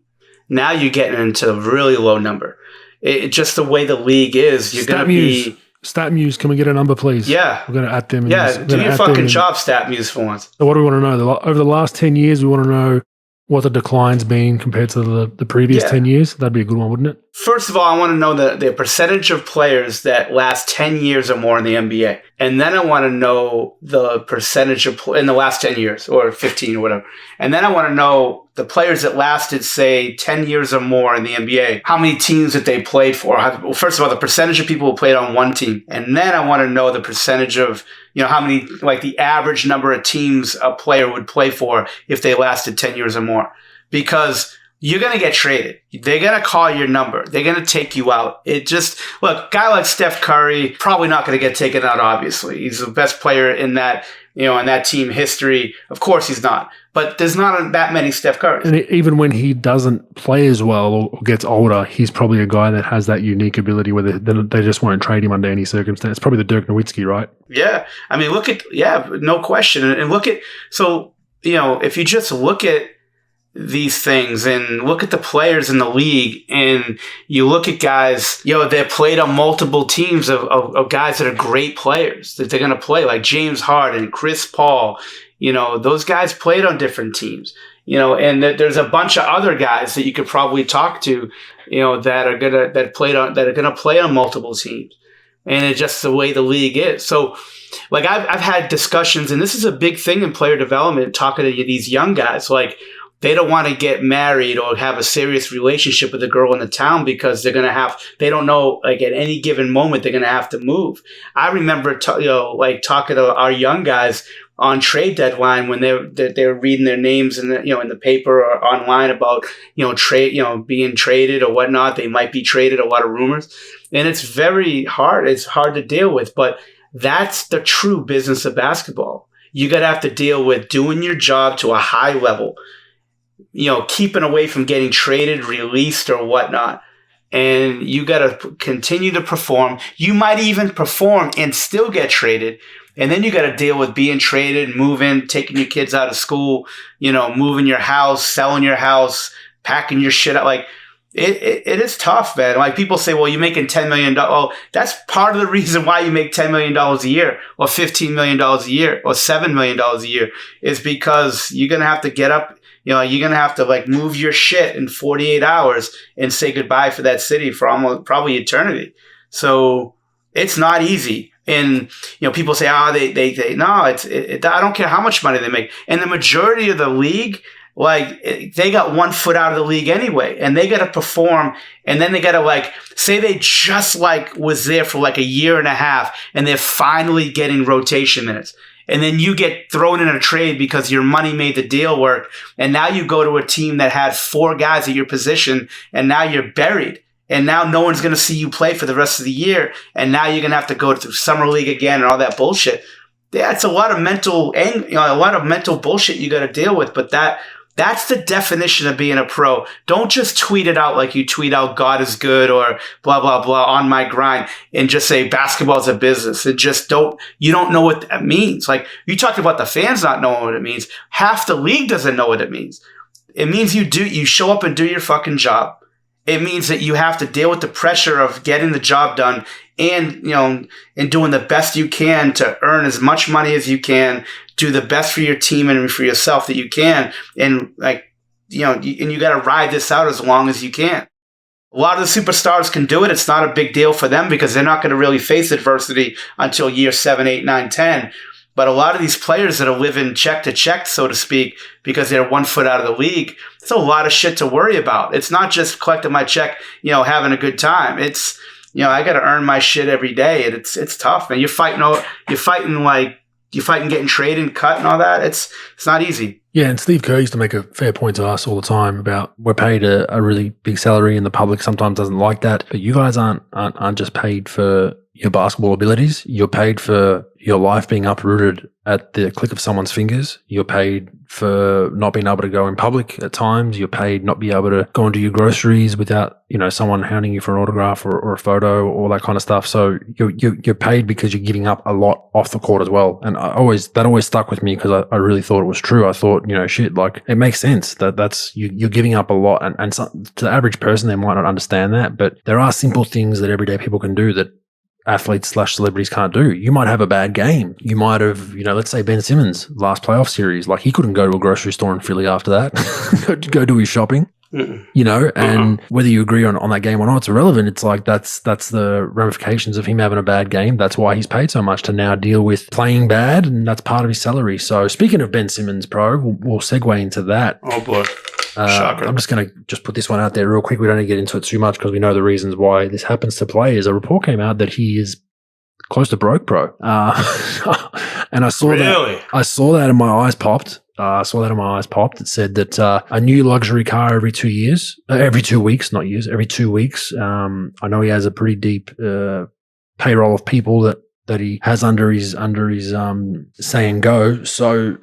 now you're getting into a really low number. Just the way the league is, you're going to be... StatMuse, can we get a number, please? Yeah. We're going to add them. Yeah, do your fucking job, StatMuse, for once. So what do we want to know? Over the last 10 years, we want to know what the decline's been compared to the previous 10 years. That'd be a good one, wouldn't it? First of all, I want to know the percentage of players that last 10 years or more in the NBA. And then I want to know the percentage of in the last 10 years or 15 or whatever. And then I want to know the players that lasted, say, 10 years or more in the NBA, how many teams that they played for. First of all, the percentage of people who played on one team. And then I want to know the percentage of, how many, like the average number of teams a player would play for if they lasted 10 years or more. Because you're going to get traded. They're going to call your number. They're going to take you out. Look, guy like Steph Curry, probably not going to get taken out, obviously. He's the best player in that, in that team history. Of course he's not. But there's not that many Steph Currys. And even when he doesn't play as well or gets older, he's probably a guy that has that unique ability where they just won't trade him under any circumstance. It's probably the Dirk Nowitzki, right? Yeah. I mean, no question. And look at, if you just look at these things and look at the players in the league and you look at guys, that played on multiple teams of guys that are great players that they're going to play, like James Harden, Chris Paul, those guys played on different teams, and there's a bunch of other guys that you could probably talk to, that are going to play on multiple teams. And it's just the way the league is. So like I've had discussions, and this is a big thing in player development, talking to these young guys, like, they don't want to get married or have a serious relationship with a girl in the town because they don't know, like at any given moment, they're going to have to move. I remember, talking to our young guys on trade deadline when they're reading their names in the paper or online about, being traded or whatnot. They might be traded, a lot of rumors. And it's very hard. It's hard to deal with, but that's the true business of basketball. You got to have to deal with doing your job to a high level, keeping away from getting traded, released, or whatnot. And you got to continue to perform. You might even perform and still get traded. And then you got to deal with being traded, moving, taking your kids out of school, moving your house, selling your house, packing your shit up. Like, it is tough, man. Like, people say, well, you're making $10 million. Oh, that's part of the reason why you make $10 million a year or $15 million a year or $7 million a year is because you're going to have to get up you're going to have to like move your shit in 48 hours and say goodbye for that city for almost probably eternity. So it's not easy. And, people say, no, I don't care how much money they make. And the majority of the league, like, they got one foot out of the league anyway, and they got to perform. And then they got to, like, say they just like was there for like a year and a half and they're finally getting rotation minutes. And then you get thrown in a trade because your money made the deal work. And now you go to a team that had 4 guys at your position, and now you're buried. And now no one's going to see you play for the rest of the year. And now you're going to have to go to summer league again and all that bullshit. Yeah, it's a lot of mental bullshit you got to deal with. But that's the definition of being a pro. Don't just tweet it out like you tweet out God is good or blah, blah, blah on my grind and just say basketball is a business. And just you don't know what that means. Like, you talked about the fans not knowing what it means. Half the league doesn't know what it means. It means you show up and do your fucking job. It means that you have to deal with the pressure of getting the job done and, and doing the best you can to earn as much money as you can, do the best for your team and for yourself that you can. And and you got to ride this out as long as you can. A lot of the superstars can do it. It's not a big deal for them because they're not going to really face adversity until year 7, 8, 9, 10. But a lot of these players that are living check to check, so to speak, because they're 1 foot out of the league, it's a lot of shit to worry about. It's not just collecting my check, having a good time. It's, I got to earn my shit every day, and it's tough. And you're fighting getting traded and cut and all that. It's not easy. Yeah, and Steve Kerr used to make a fair point to us all the time about we're paid a really big salary, and the public sometimes doesn't like that. But you guys aren't just paid for your basketball abilities. You're paid for your life being uprooted at the click of someone's fingers. You're paid for not being able to go in public at times. You're paid not be able to go and do your groceries without, someone hounding you for an autograph or a photo, all that kind of stuff. So you're paid because you're giving up a lot off the court as well. And that always stuck with me because I really thought it was true. I thought, shit, like it makes sense that's you're giving up a lot. And to the average person, they might not understand that, but there are simple things that everyday people can do that athletes/celebrities can't do. You might have a bad game. You might have, let's say Ben Simmons last playoff series, like he couldn't go to a grocery store in Philly after that, go do his shopping. And whether you agree on that game or not, it's irrelevant. It's like that's the ramifications of him having a bad game. That's why he's paid so much to now deal with playing bad, and that's part of his salary. So speaking of Ben Simmons, bro, we'll segue into that. Oh boy. Shocker. I'm just going to put this one out there real quick. We don't need to get into it too much because we know the reasons why this happens to players. A report came out that he is close to broke, bro. And I saw that and my eyes popped. It said that a new luxury car every 2 weeks, not years, every 2 weeks. I know he has a pretty deep payroll of people that he has under his say and go. So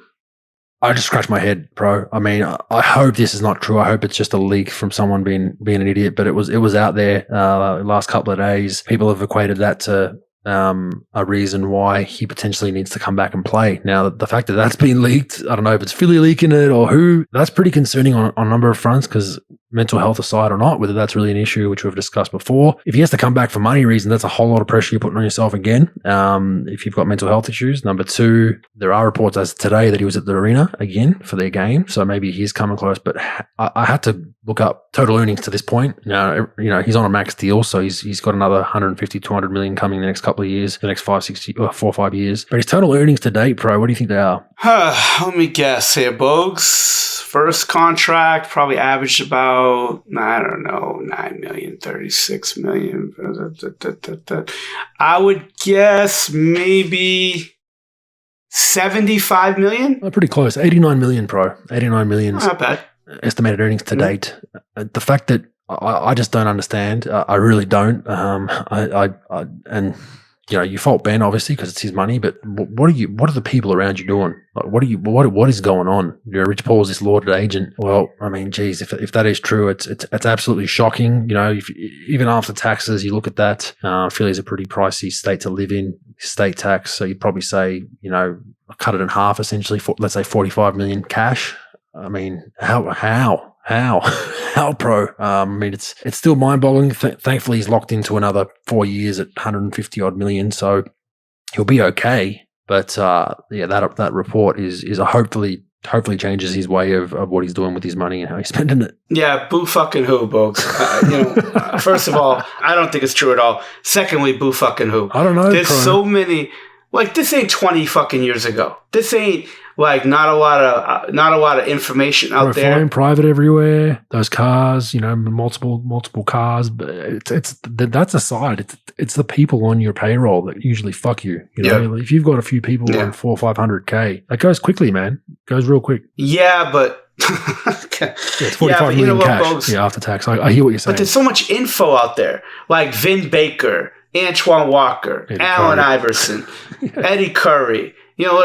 I just scratched my head, bro. I mean, I hope this is not true. I hope it's just a leak from someone being an idiot. But it was out there last couple of days. People have equated that to a reason why he potentially needs to come back and play. Now, the fact that that's been leaked, I don't know if it's Philly leaking it or who. That's pretty concerning on a number of fronts because mental health aside or not, whether that's really an issue, which we've discussed before. If he has to come back for money reasons, that's a whole lot of pressure you're putting on yourself again. If you've got mental health issues. Number two, there are reports as today that he was at the arena again for their game. So maybe he's coming close, but I had to look up total earnings to this point. Now, he's on a max deal. So he's got another 150, 200 million coming in the next couple of years, the next 4 or 5 years. But his total earnings to date, bro, what do you think they are? Let me guess here, Bogues. First contract probably averaged about, 9 million, 36 million. I would guess maybe 75 million. Pretty close. 89 million, bro. 89 million. Not bad. Estimated earnings to date. The fact that I just don't understand. I really don't. And you fault Ben obviously because it's his money, but what are the people around you doing? Like, what is going on? Rich Paul's this lauded agent. Well, I mean, geez, if that is true, it's absolutely shocking. Even after taxes, you look at that. Philly's a pretty pricey state to live in, state tax. So you'd probably say, cut it in half essentially. Let's say 45 million cash. I mean, how, bro? I mean, it's still mind-boggling. Thankfully, he's locked into another 4 years at 150 odd million, so he'll be okay. But that report is hopefully hopefully changes his way of what he's doing with his money and how he's spending it. Yeah, boo fucking who, Bogues? First of all, I don't think it's true at all. Secondly, boo fucking who? I don't know. There's so many. Like, this ain't 20 fucking years ago. This ain't like not a lot of information out there. Flying private everywhere. Those cars, multiple cars. But that's aside. It's the people on your payroll that usually fuck you. If you've got a few people on 400 or 500K, that goes quickly, man. It goes real quick. Yeah, but it's 45 million cash. Bogues, after tax. I hear what you're saying. But there's so much info out there, like Vin Baker, Antoine Walker, Allen Iverson, Eddie Curry.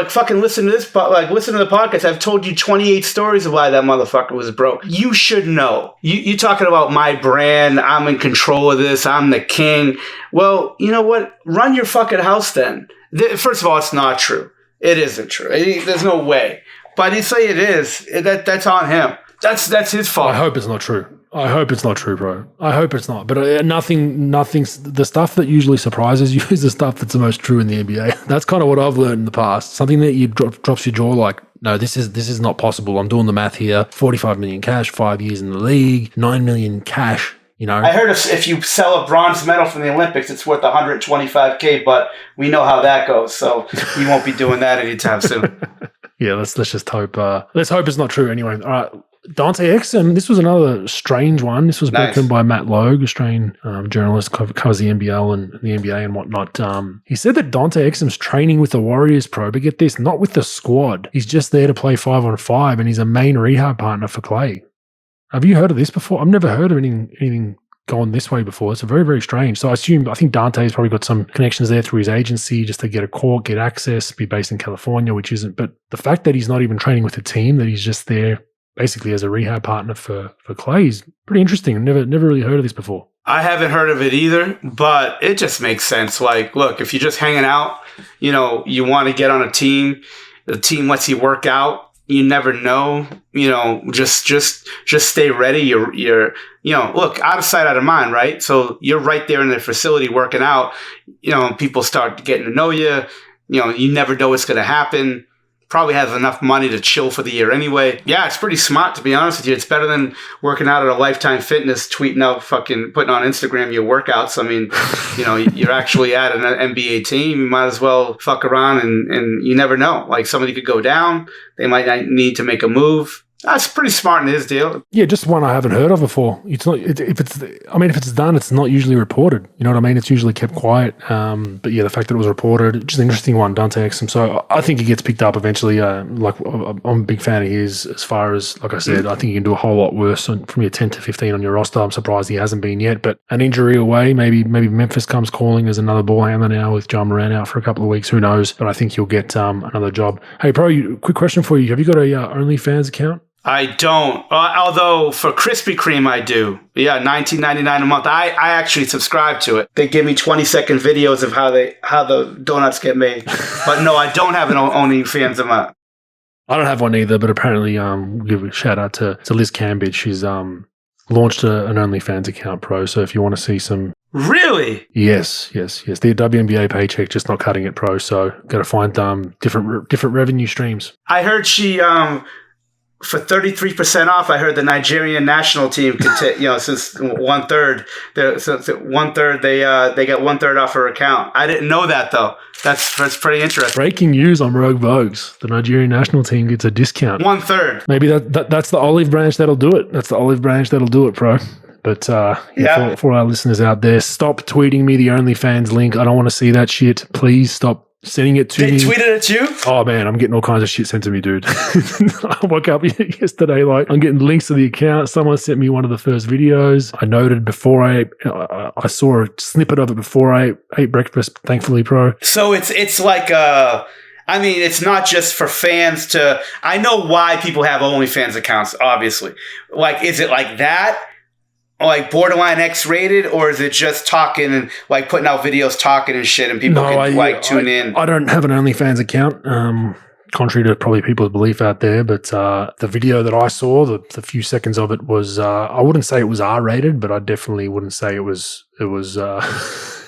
Fucking listen to this. Listen to the podcast. I've told you 28 stories of why that motherfucker was broke. You should know. You talking about my brand. I'm in control of this. I'm the king. Well, you know what? Run your fucking house then. First of all, it's not true. It isn't true. There's no way. But you say it is. That's on him. That's his fault. I hope it's not true. I hope it's not true, bro. I hope it's not. But nothing's the stuff that usually surprises you is the stuff that's the most true in the NBA. That's kind of what I've learned in the past. Something that you drops your jaw like, no, this is not possible. I'm doing the math here. 45 million cash, 5 years in the league, 9 million cash. I heard if you sell a bronze medal from the Olympics, it's worth 125K, but we know how that goes. So you won't be doing that anytime soon. Yeah, let's just hope. Let's hope it's not true anyway. All right. Dante Exum, this was another strange one. This was broken by Matt Logue, Australian journalist, covers the NBL and the NBA and whatnot. He said that Dante Exum's training with the Warriors, pro, but get this, not with the squad. He's just there to play 5-on-5, and he's a main rehab partner for Clay. Have you heard of this before? I've never heard of anything going this way before. It's very, very strange. So I think Dante's probably got some connections there through his agency just to get a court, get access, be based in California, which isn't. But the fact that he's not even training with the team, that he's just there basically as a rehab partner for Clay is pretty interesting. I've never really heard of this before. I haven't heard of it either, but it just makes sense. Like, look, if you're just hanging out, you want to get on a team, the team lets you work out. You never know, just stay ready. You're look, out of sight, out of mind, right? So you're right there in the facility working out, people start getting to know you, you never know what's going to happen. Probably has enough money to chill for the year anyway. Yeah, it's pretty smart, to be honest with you. It's better than working out at a Lifetime Fitness, tweeting out, putting on Instagram your workouts. I mean, you're actually at an NBA team. You might as well fuck around and you never know. Like, somebody could go down. They might need to make a move. That's pretty smart in his deal. Yeah, just one I haven't heard of before. It's not if it's done, it's not usually reported. You know what I mean? It's usually kept quiet. But yeah, the fact that it was reported, just an interesting one, Dante Exum. So I think he gets picked up eventually. I'm a big fan of his. As far as, like I said, I think you can do a whole lot worse from your 10 to 15 on your roster. I'm surprised he hasn't been yet. But an injury away, maybe Memphis comes calling. There's another ball handler now with John Moran out for a couple of weeks. Who knows? But I think he'll get another job. Hey, Pro, quick question for you. Have you got a OnlyFans account? I don't. Although for Krispy Kreme, I do. Yeah, $19.99 a month. I actually subscribe to it. They give me 20-second videos of how the donuts get made. But no, I don't have an OnlyFans account. I don't have one either, but apparently, we'll give a shout out to Liz Cambridge. She's launched an OnlyFans account, Pro. So if you want to see some. Really? Yes. The WNBA paycheck just not cutting it, Pro. So got to find different revenue streams. I heard she for 33% off, I heard the Nigerian national team could take, since 1/3, they get 1/3 off her account. I didn't know that though. That's pretty interesting. Breaking news on Rogue Bogues. The Nigerian national team gets a discount. 1/3. Maybe that's the olive branch that'll do it. That's the olive branch that'll do it, Pro. But for our listeners out there, stop tweeting me the OnlyFans link. I don't want to see that shit. Please stop sending it to me. They tweeted at you? Oh man, I'm getting all kinds of shit sent to me, dude. I woke up yesterday, like I'm getting links to the account. Someone sent me one of the first videos. I noted before I saw a snippet of it before I ate breakfast, thankfully, Pro. So it's like it's not just for fans to. I know why people have OnlyFans accounts, obviously. Like, is it like that? Like borderline X-rated, or is it just talking and like putting out videos talking and shit and people can tune in? I don't have an OnlyFans account, contrary to probably people's belief out there, but the video that I saw, the few seconds of it was, I wouldn't say it was R-rated, but I definitely wouldn't say it was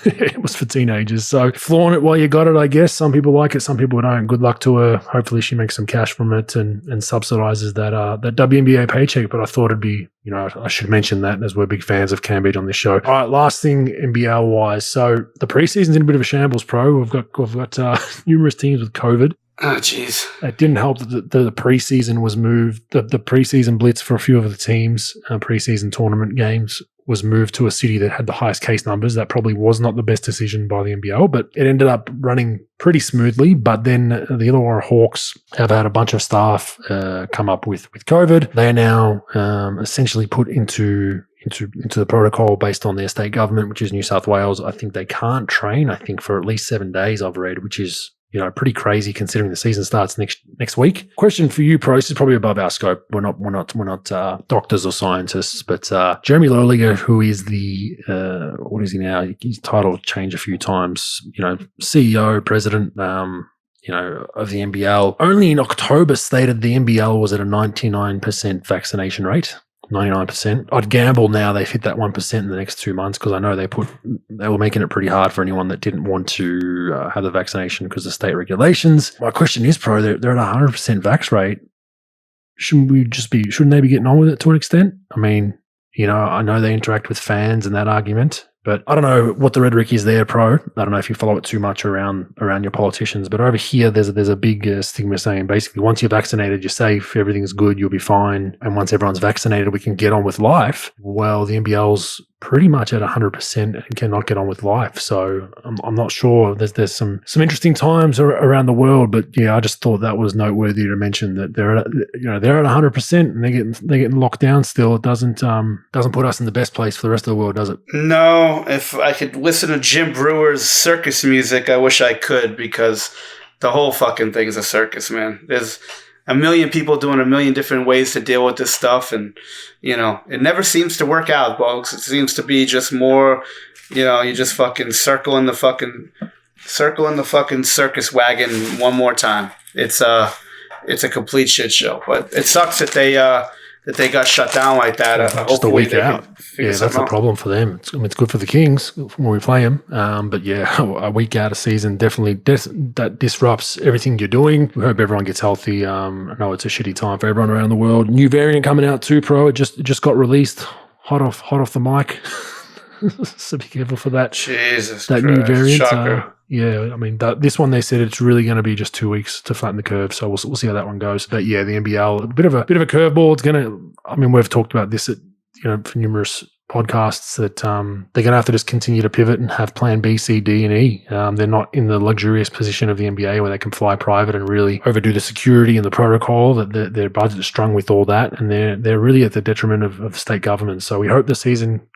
It was for teenagers. So flaunt it while you got it, I guess. Some people like it, some people don't. Good luck to her. Hopefully she makes some cash from it and subsidizes that WNBA paycheck. But I thought it'd be, I should mention that as we're big fans of Cam Beat on this show. All right, last thing NBL wise. So the preseason's in a bit of a shambles, pro. We've got numerous teams with COVID. Oh, jeez. It didn't help that the preseason was moved. The preseason blitz for a few of the teams, preseason tournament games, was moved to a city that had the highest case numbers. That probably was not the best decision by the NBL, but it ended up running pretty smoothly. But then the Illawarra Hawks have had a bunch of staff come up with COVID. They are now essentially put into the protocol based on their state government, which is New South Wales. I think they can't train, for at least 7 days, I've read, which is pretty crazy considering the season starts next week. Question for you, Pro. This is probably above our scope. We're not doctors or scientists, but Jeremy Lowliger, who is the what is he now? His title changed a few times. CEO, president. Of the NBL, only in October stated the NBL was at a 99% vaccination rate. 99%. I'd gamble now they've hit that 1% in the next 2 months because I know they were making it pretty hard for anyone that didn't want to have the vaccination because of state regulations. My question is, Pro, they're at 100% vax rate. Shouldn't they be getting on with it to an extent? I know they interact with fans and that argument, but I don't know what the rhetoric is there, Pro. I don't know if you follow it too much around your politicians, but over here there's a big stigma saying basically once you're vaccinated, you're safe, everything's good, you'll be fine, and once everyone's vaccinated, we can get on with life. Well, the NBL's pretty much at 100% and cannot get on with life. So I'm not sure. There's some interesting times around the world, but yeah, I just thought that was noteworthy to mention that they're at 100% and they're getting locked down still. It doesn't put us in the best place for the rest of the world, does it? No. If I could listen to Jim Brewer's circus music, I wish I could, because the whole fucking thing's a circus, man. There's a million people doing a million different ways to deal with this stuff, and it never seems to work out, Bogues. It seems to be just more, you just fucking circling the fucking circus wagon one more time. It's a complete shit show, but it sucks that they got shut down like that. Just a week out. Yeah, that's a problem for them. It's good for the Kings when we play them. But yeah, a week out of season definitely that disrupts everything you're doing. We hope everyone gets healthy. I know it's a shitty time for everyone around the world. New variant coming out too, Pro. It just got released. Hot off the mic. So be careful for that. Jesus that Christ. New variant. Shocker. This one they said it's really going to be just 2 weeks to flatten the curve. So we'll see how that one goes. But yeah, the NBL, a bit of a curveball. It's going to. We've talked about this at for numerous podcasts that they're going to have to just continue to pivot and have plan B, C, D, and E. They're not in the luxurious position of the NBA where they can fly private and really overdo the security and the protocol. That their budget is strung with all that, and they're really at the detriment of state government. So we hope the season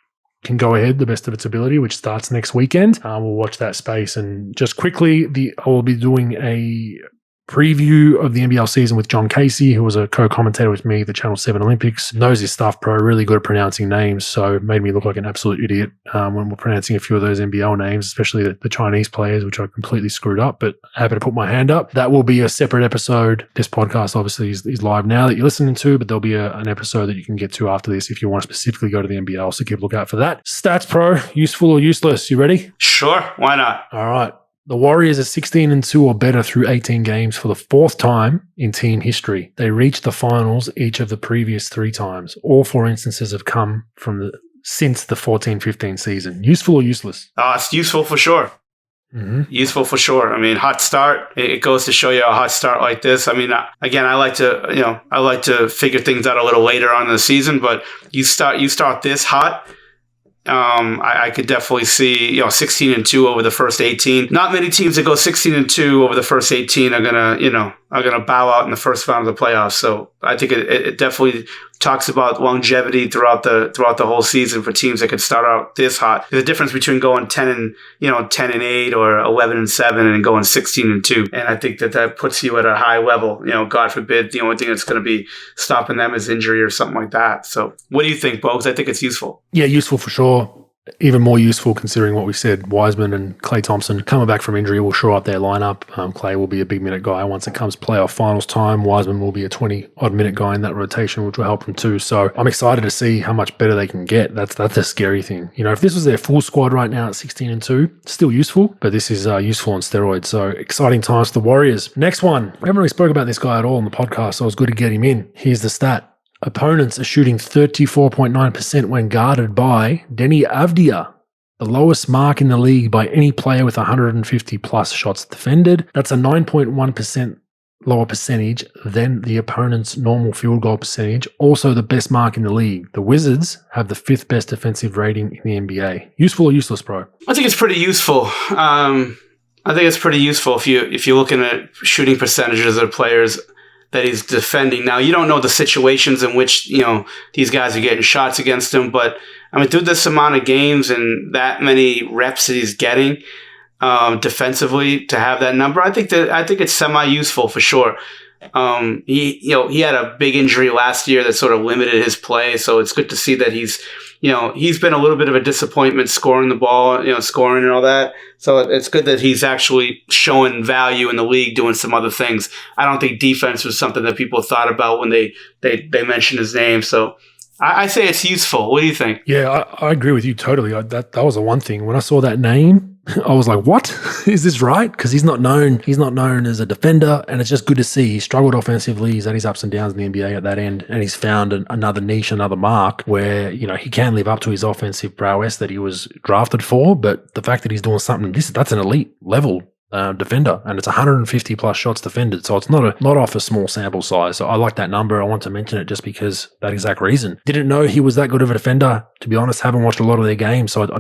can go ahead the best of its ability, which starts next weekend. We'll watch that space. And just quickly, I will be doing a preview of the NBL season with John Casey, who was a co-commentator with me at the Channel 7 Olympics. Knows his stuff, Pro, really good at pronouncing names, so made me look like an absolute idiot when we're pronouncing a few of those NBL names, especially the Chinese players, which I completely screwed up, but happy to put my hand up. That will be a separate episode. This podcast obviously is live now that you're listening to, but there'll be an episode that you can get to after this if you want to specifically go to the NBL, so keep a lookout for that. Stats, Pro, useful or useless? You ready? Sure, why not? All right. The Warriors are 16-2 or better through 18 games for the fourth time in team history. They reached the finals each of the previous 3 times. All 4 instances have come since the 14-15 season. Useful or useless? It's useful for sure. Mm-hmm. Useful for sure. Hot start. It goes to show you a hot start like this. Again, I like to figure things out a little later on in the season, but you start this hot. I could definitely see 16-2 over the first 18. Not many teams that go 16-2 over the first 18 are gonna bow out in the first round of the playoffs. So I think it definitely talks about longevity throughout the whole season for teams that could start out this hot. There's a difference between going 10-8 or 11-7 and going 16-2. And I think that puts you at a high level. God forbid, the only thing that's going to be stopping them is injury or something like that. So what do you think, Bogues? I think it's useful. Yeah, useful for sure. even more useful considering what we said. Wiseman and Klay Thompson coming back from injury will shore up their lineup. Klay will be a big minute guy once it comes playoff finals time. Wiseman will be a 20-odd minute guy in that rotation, which will help them too. So I'm excited to see how much better they can get. That's a scary thing. If this was their full squad right now at 16-2, still useful, but this is useful on steroids. So exciting times for the Warriors. Next one. We haven't really spoke about this guy at all on the podcast, so it was good to get him in. Here's the stat. Opponents are shooting 34.9% when guarded by Denny Avdia, the lowest mark in the league by any player with 150 plus shots defended. That's a 9.1% lower percentage than the opponent's normal field goal percentage. Also the best mark in the league. The Wizards have the 5th best defensive rating in the NBA. Useful or useless, bro? I think it's pretty useful. I think it's pretty useful if you're looking at shooting percentages of players that he's defending. Now, you don't know the situations in which, these guys are getting shots against him, but through this amount of games and that many reps that he's getting defensively to have that number, I think it's semi-useful for sure. He had a big injury last year that sort of limited his play, so it's good to see that he's been a little bit of a disappointment scoring the ball, scoring and all that. So it's good that he's actually showing value in the league, doing some other things. I don't think defense was something that people thought about when they mentioned his name. So I say it's useful. What do you think? Yeah, I agree with you totally. That was the one thing. When I saw that name, I was like, what? Is this right? Because he's not known as a defender, and it's just good to see. He struggled offensively. He's had his ups and downs in the NBA at that end, and he's found another niche, another mark where, he can live up to his offensive prowess that he was drafted for. But the fact that he's doing something, that's an elite level defender, and it's 150 plus shots defended, so it's not off a small sample size. So I like that number. I want to mention it just because that exact reason. Didn't know he was that good of a defender, to be honest. Haven't watched a lot of their games, so it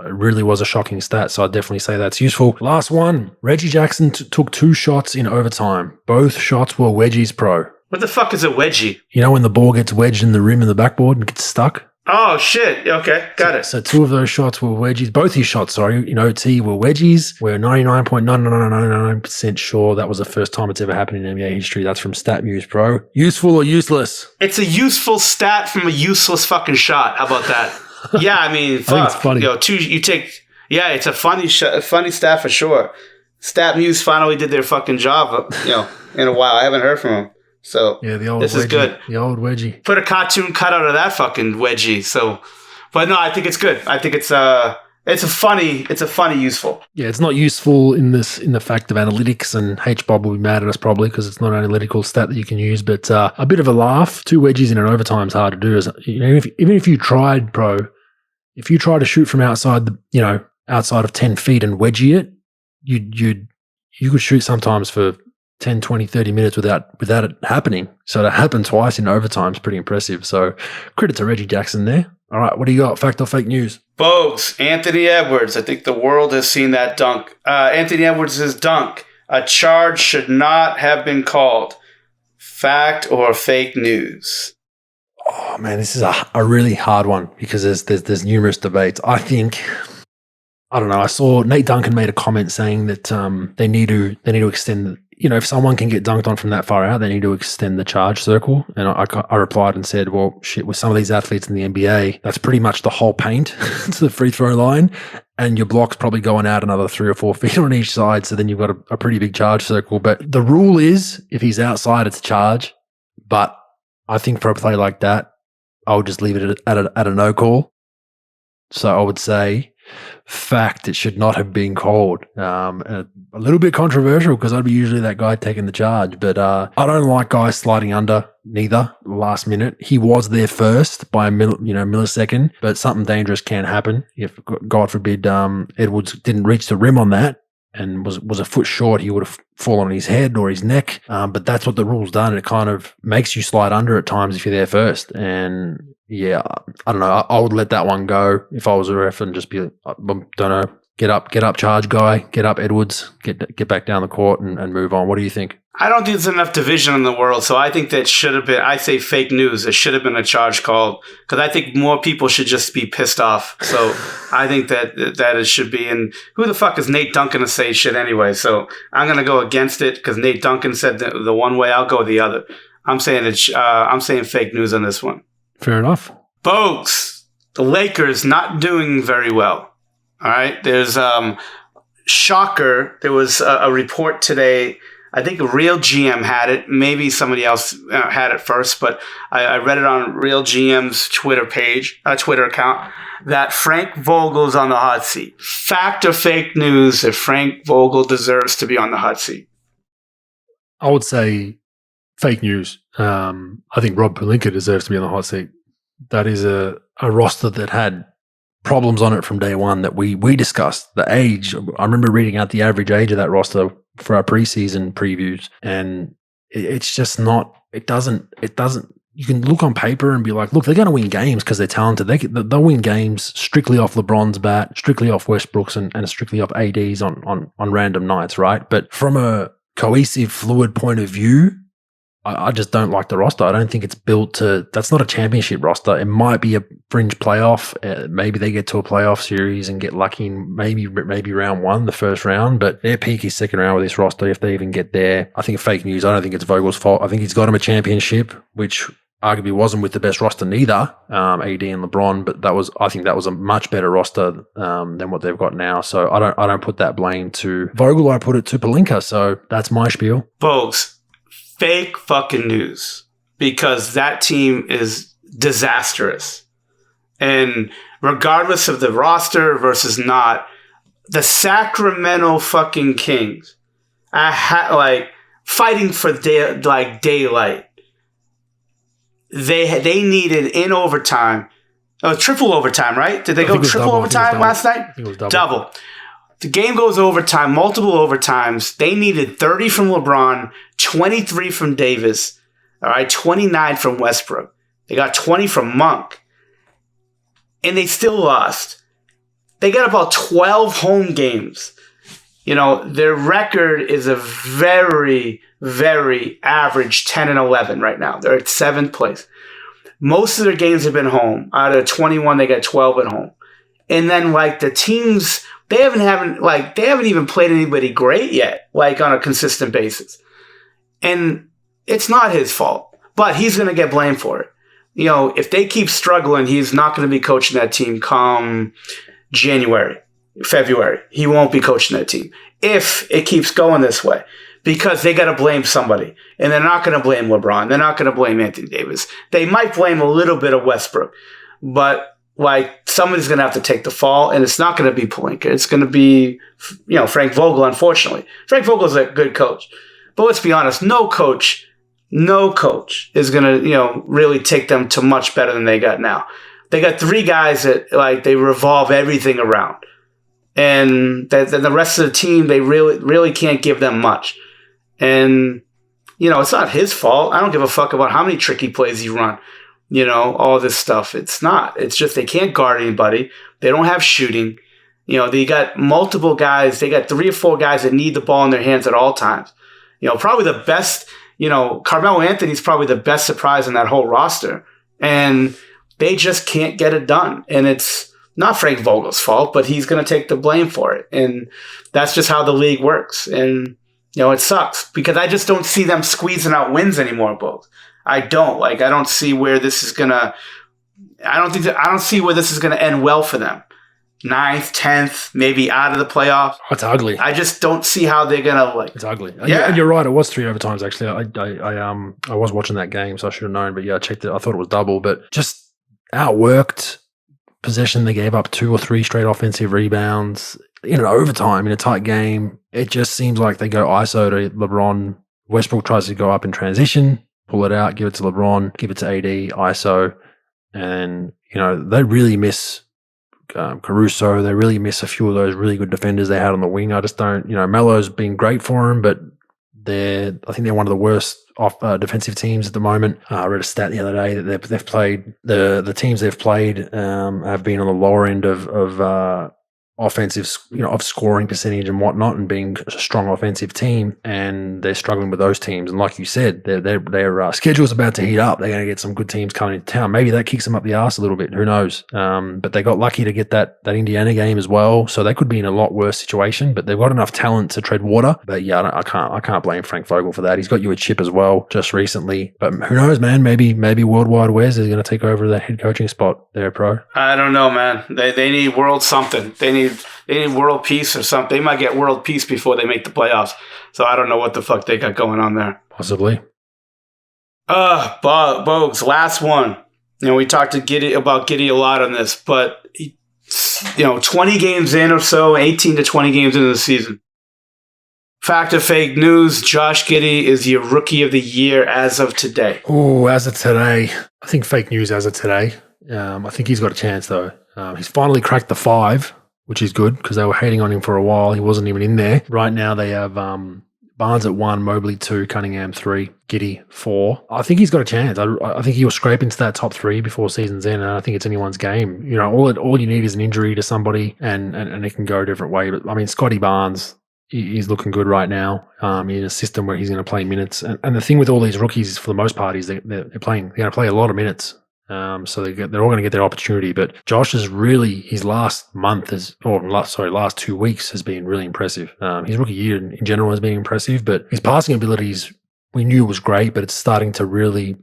really was a shocking stat. So I'd definitely say that's useful. Last one, Reggie Jackson took 2 shots in overtime. Both shots were wedgies, pro. What the fuck is a wedgie? When the ball gets wedged in the rim of the backboard and gets stuck? Oh, shit. Okay, got it. So 2 of those shots were wedgies. Both his shots, in OT were wedgies. We're 99.999% sure that was the first time it's ever happened in NBA history. That's from StatMuse, Pro. Useful or useless? It's a useful stat from a useless fucking shot. How about that? Yeah, fuck. I think it's funny. It's a funny stat for sure. StatMuse finally did their fucking job, in a while. I haven't heard from them. So yeah, the old this wedgie, is good. The old wedgie. Put a cartoon cutout of that fucking wedgie. So, but no, I think it's good. I think it's a funny, useful. Yeah, it's not useful in the fact of analytics, and HBob will be mad at us probably because it's not an analytical stat that you can use. But a bit of a laugh. 2 wedgies in an overtime is hard to do. Even if you tried, pro, if you try to shoot from outside outside of 10 feet and wedgie it, you could shoot sometimes for 10, 20, 30 minutes without it happening. So to happen twice in overtime is pretty impressive. So credit to Reggie Jackson there. All right, what do you got? Fact or fake news? Bogues, Anthony Edwards. I think the world has seen that dunk. Anthony Edwards' dunk. A charge should not have been called. Fact or fake news? Oh man, this is a really hard one because there's numerous debates. I don't know. I saw Nate Duncan made a comment saying that they need to extend. If someone can get dunked on from that far out, they need to extend the charge circle. And I replied and said, well, shit, with some of these athletes in the NBA, that's pretty much the whole paint to the free throw line. And your block's probably going out another 3 or 4 feet on each side. So then you've got a pretty big charge circle. But the rule is if he's outside, it's a charge. But I think for a play like that, I would just leave it at a no call. So I would say, fact, it should not have been called. A little bit controversial because I'd be usually that guy taking the charge, but I don't like guys sliding under neither last minute. He was there first by a millisecond, but something dangerous can happen. If, God forbid, Edwards didn't reach the rim on that and was a foot short, he would have fallen on his head or his neck. But that's what the rule's done. It kind of makes you slide under at times if you're there first. And yeah, I don't know. I would let that one go if I was a ref and just be, I don't know, get up, charge guy, get up, Edwards, get back down the court and move on. What do you think? I don't think there's enough division in the world, so I think that should have been, I say fake news. It should have been a charge called because I think more people should just be pissed off. So I think that it should be. And who the fuck is Nate Duncan to say shit anyway? So I'm going to go against it because Nate Duncan said the one way, I'll go the other. I'm saying fake news on this one. Fair enough. Bogues, The Lakers not doing very well. All right. There's shocker. There was a report today. I think Real GM had it. Maybe somebody else had it first, but I read it on Real GM's Twitter account, that Frank Vogel's on the hot seat. Fact or fake news that Frank Vogel deserves to be on the hot seat? I would say fake news. I think Rob Pelinka deserves to be on the hot seat. That is a roster that had problems on it from day one that we discussed. The age, I remember reading out the average age of that roster for our preseason previews, and it's just not, it doesn't, you can look on paper and be like, look, they're going to win games because they're talented. They'll win games strictly off LeBron's bat, strictly off Westbrook's, and strictly off AD's on random nights, right? But from a cohesive, fluid point of view, I just don't like the roster. I don't think it's built to, that's not a championship roster. It might be a fringe playoff. Maybe they get to a playoff series and get lucky in maybe round one, the first round, but their peak is second round with this roster if they even get there. I think fake news. I don't think it's Vogel's fault. I think he's got him a championship, which arguably wasn't with the best roster neither, AD and LeBron, but I think that was a much better roster than what they've got now. So I don't put that blame to Vogel. I put it to Pelinka. So that's my spiel. Bogues. Fake fucking news, because that team is disastrous. And regardless of the roster versus not, the Sacramento fucking Kings, fighting for daylight. They needed in overtime, triple overtime, right? Did they go triple overtime last night? It was double. The game goes overtime, multiple overtimes. They needed 30 from LeBron, 23 from Davis, all right, 29 from Westbrook. They got 20 from Monk. And they still lost. They got about 12 home games. Their record is a very, very average 10-11 right now. They're at 7th place. Most of their games have been home. Out of 21, they got 12 at home. And then the teams, they haven't even played anybody great yet, on a consistent basis. And it's not his fault, but he's going to get blamed for it. If they keep struggling, he's not going to be coaching that team come January, February. He won't be coaching that team if it keeps going this way, because they got to blame somebody. And they're not going to blame LeBron. They're not going to blame Anthony Davis. They might blame a little bit of Westbrook, but somebody's going to have to take the fall, and it's not going to be Pelinka. It's going to be, Frank Vogel, unfortunately. Frank Vogel is a good coach. But let's be honest, no coach is going to, really take them to much better than they got now. They got 3 guys that, they revolve everything around. And then the rest of the team, they really, really can't give them much. And, it's not his fault. I don't give a fuck about how many tricky plays he run. All this stuff. It's not. It's just they can't guard anybody. They don't have shooting. They got multiple guys. They got 3 or 4 guys that need the ball in their hands at all times. Probably the best, Carmelo Anthony's probably the best surprise in that whole roster. And they just can't get it done. And it's not Frank Vogel's fault, but he's going to take the blame for it. And that's just how the league works. And, it sucks because I just don't see them squeezing out wins anymore, Bogues. I don't. I don't see where this is gonna. I don't see where this is gonna end well for them. 9th, 10th, maybe out of the playoffs. It's ugly. I just don't see how they're gonna It's ugly. Yeah, and you're right. It was 3 overtimes actually. I was watching that game, so I should have known. But yeah, I checked it. I thought it was double, but just outworked possession. They gave up 2 or 3 straight offensive rebounds in an overtime in a tight game. It just seems like they go ISO to LeBron. Westbrook tries to go up in transition. Pull it out, give it to LeBron, give it to AD, ISO. And, they really miss Caruso. They really miss a few of those really good defenders they had on the wing. I just don't, Melo's been great for him, but I think they're one of the worst defensive teams at the moment. I read a stat the other day that they've played, the teams they've played have been on the lower end of of scoring percentage and whatnot, and being a strong offensive team, and they're struggling with those teams. And like you said, their schedule's about to heat up. They're going to get some good teams coming into town. Maybe that kicks them up the arse a little bit. Who knows? But they got lucky to get that Indiana game as well, so they could be in a lot worse situation. But they've got enough talent to tread water. But yeah, I can't blame Frank Vogel for that. He's got you a chip as well just recently. But who knows, man? Maybe Worldwide Wes is going to take over the head coaching spot there, pro. I don't know, man. They need world something. They need world peace or something. They might get world peace before they make the playoffs. So I don't know what the fuck they got going on there. Possibly. Bogues, last one. We talked to Giddy a lot on this, but 20 games in or so, 18 to 20 games into the season. Fact or fake news, Josh Giddey is your rookie of the year as of today. Oh, as of today. I think fake news as of today. I think he's got a chance, though. He's finally cracked the 5, which is good because they were hating on him for a while. He wasn't even in there. Right now they have Barnes at 1, Mobley 2, Cunningham 3, Giddey 4. I think he's got a chance. I think he'll scrape into that top 3 before season's end, and I think it's anyone's game. All you need is an injury to somebody, and it can go a different way. But I mean, Scotty Barnes, he's looking good right now in a system where he's going to play minutes. And the thing with all these rookies, for the most part, is they're going to play a lot of minutes. So they're all going to get their opportunity. But Josh is really, his last 2 weeks has been really impressive. His rookie year in general has been impressive, but his passing abilities we knew was great, but it's starting to really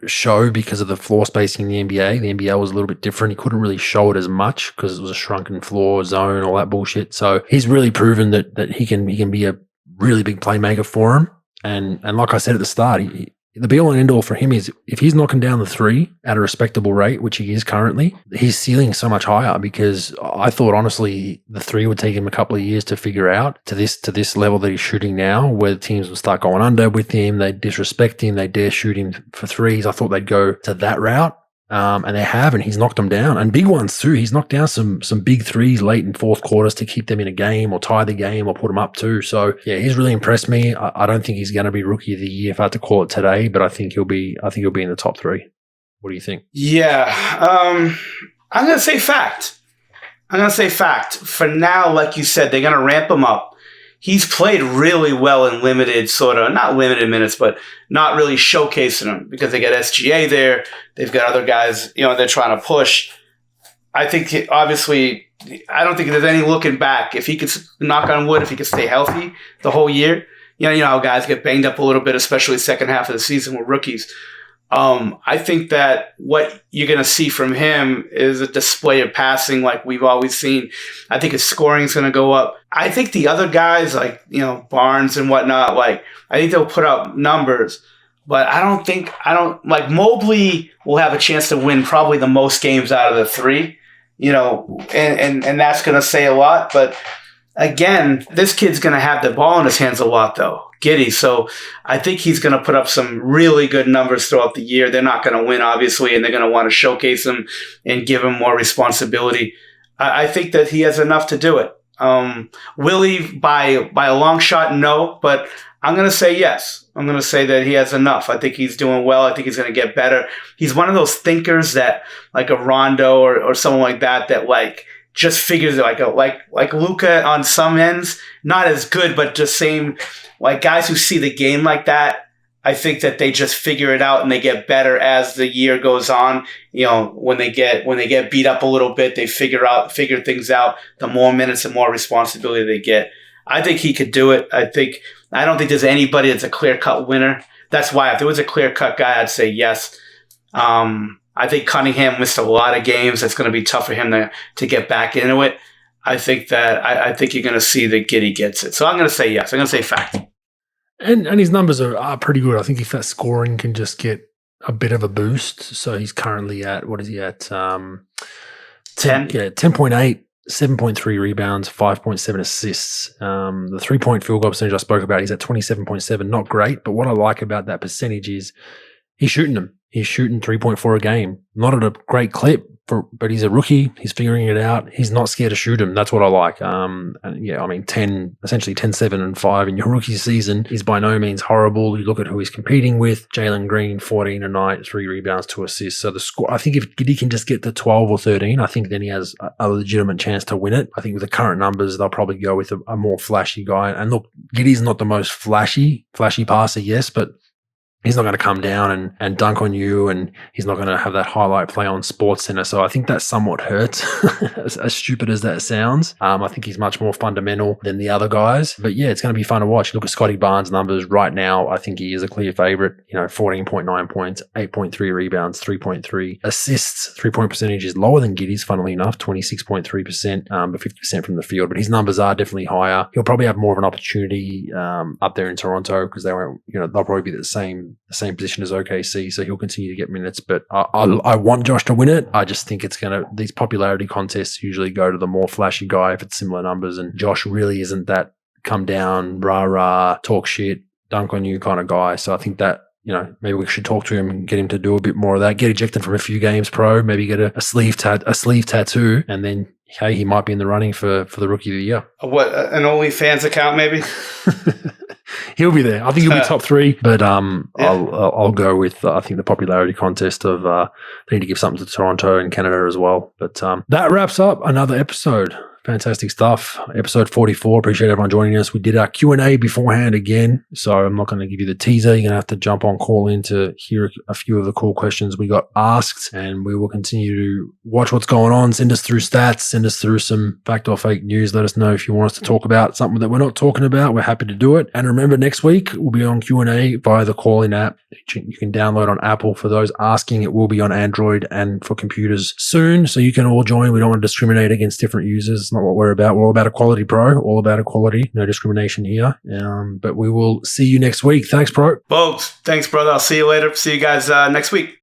show because of the floor spacing in the NBA. The NBL was a little bit different. He couldn't really show it as much because it was a shrunken floor zone, all that bullshit. So he's really proven that he can be a really big playmaker for him. And like I said at the start, the be-all and end-all for him is if he's knocking down the 3 at a respectable rate, which he is currently, his ceiling is so much higher, because I thought, honestly, the 3 would take him a couple of years to figure out to this level that he's shooting now, where teams will start going under with him, they disrespect him, they dare shoot him for 3s. I thought they'd go to that route. And they have, and he's knocked them down. And big ones too. He's knocked down some big 3s late in fourth quarters to keep them in a game or tie the game or put them up too. So yeah, he's really impressed me. I don't think he's going to be rookie of the year if I had to call it today, but I think he'll be in the top 3. What do you think? Yeah. I'm going to say fact. For now, like you said, they're going to ramp him up. He's played really well in limited, not limited minutes, but not really showcasing him because they got SGA there. They've got other guys, they're trying to push. I think, obviously, I don't think there's any looking back. If he could, knock on wood, if he could stay healthy the whole year, you know how guys get banged up a little bit, especially second half of the season with rookies. I think that what you're going to see from him is a display of passing like we've always seen. I think his scoring is going to go up. I think the other guys like, Barnes and whatnot, I think they'll put up numbers, but I don't Mobley will have a chance to win probably the most games out of the 3, and that's going to say a lot. But again, this kid's going to have the ball in his hands a lot though. Giddey. So I think he's going to put up some really good numbers throughout the year. They're not going to win, obviously, and they're going to want to showcase him and give him more responsibility. I think that he has enough to do it. Will he by a long shot? No, but I'm going to say yes. I'm going to say that he has enough. I think he's doing well. I think he's going to get better. He's one of those thinkers that, like a Rondo or someone like that just figures it like Luka on some ends, not as good, but just same. Like guys who see the game like that, I think that they just figure it out and they get better as the year goes on. When they get beat up a little bit, they figure things out. The more minutes and more responsibility they get. I think he could do it. I don't think there's anybody that's a clear-cut winner. That's why if there was a clear-cut guy, I'd say yes. I think Cunningham missed a lot of games. It's going to be tough for him to get back into it. I think you're going to see that Giddey gets it. So I'm going to say yes. I'm going to say fact. And his numbers are pretty good. I think if that scoring can just get a bit of a boost. So he's currently at, what is he at? 10? Yeah, 10.8, 7.3 rebounds, 5.7 assists. The 3-point field goal percentage I spoke about, he's at 27.7. Not great, but what I like about that percentage is he's shooting them. He's shooting 3.4 a game. Not at a great clip, but he's a rookie. He's figuring it out. He's not scared to shoot him. That's what I like. And yeah, I mean, 10, 7, and 5 in your rookie season is by no means horrible. You look at who he's competing with. Jalen Green, 14 a night, 3 rebounds, 2 assists. So the score, I think if Giddey can just get to 12 or 13, I think then he has a legitimate chance to win it. I think with the current numbers, they'll probably go with a more flashy guy. And look, Giddey's not the most flashy passer, yes, but he's not going to come down and dunk on you, and he's not going to have that highlight play on SportsCenter. So I think that somewhat hurts, as stupid as that sounds. I think he's much more fundamental than the other guys. But yeah, it's going to be fun to watch. Look at Scotty Barnes' numbers right now. I think he is a clear favorite. 14.9 points, 8.3 rebounds, 3.3 assists. 3-point percentage is lower than Giddey's, funnily enough, 26.3%, but 50% from the field. But his numbers are definitely higher. He'll probably have more of an opportunity up there in Toronto because they won't. They'll probably be the same position as OKC, so he'll continue to get minutes. But I want Josh to win it. I just think it's going to, these popularity contests usually go to the more flashy guy if it's similar numbers, and Josh really isn't that come down, rah, talk shit, dunk on you kind of guy. So I think that, maybe we should talk to him and get him to do a bit more of that, get ejected from a few games pro, maybe get a sleeve tattoo, and then, hey, he might be in the running for the rookie of the year. An OnlyFans account maybe? He'll be there. I think he'll be top 3, but I'll go with I think the popularity contest of they need to give something to Toronto and Canada as well. But that wraps up another episode. Fantastic stuff. Episode 44. Appreciate everyone joining us. We did our Q&A beforehand again, so I'm not going to give you the teaser. You're going to have to jump on call in to hear a few of the cool questions we got asked, and we will continue to watch what's going on. Send us through stats. Send us through some fact or fake news. Let us know if you want us to talk about something that we're not talking about. We're happy to do it. And remember, next week we'll be on Q&A via the call-in app. You can download on Apple. For those asking, it will be on Android and for computers soon, so you can all join. We don't want to discriminate against different users. It's not what we're about. We're all about equality, bro. All about equality. No discrimination here. But we will see you next week. Thanks, bro. Bogues, thanks, brother. I'll see you later. See you guys next week.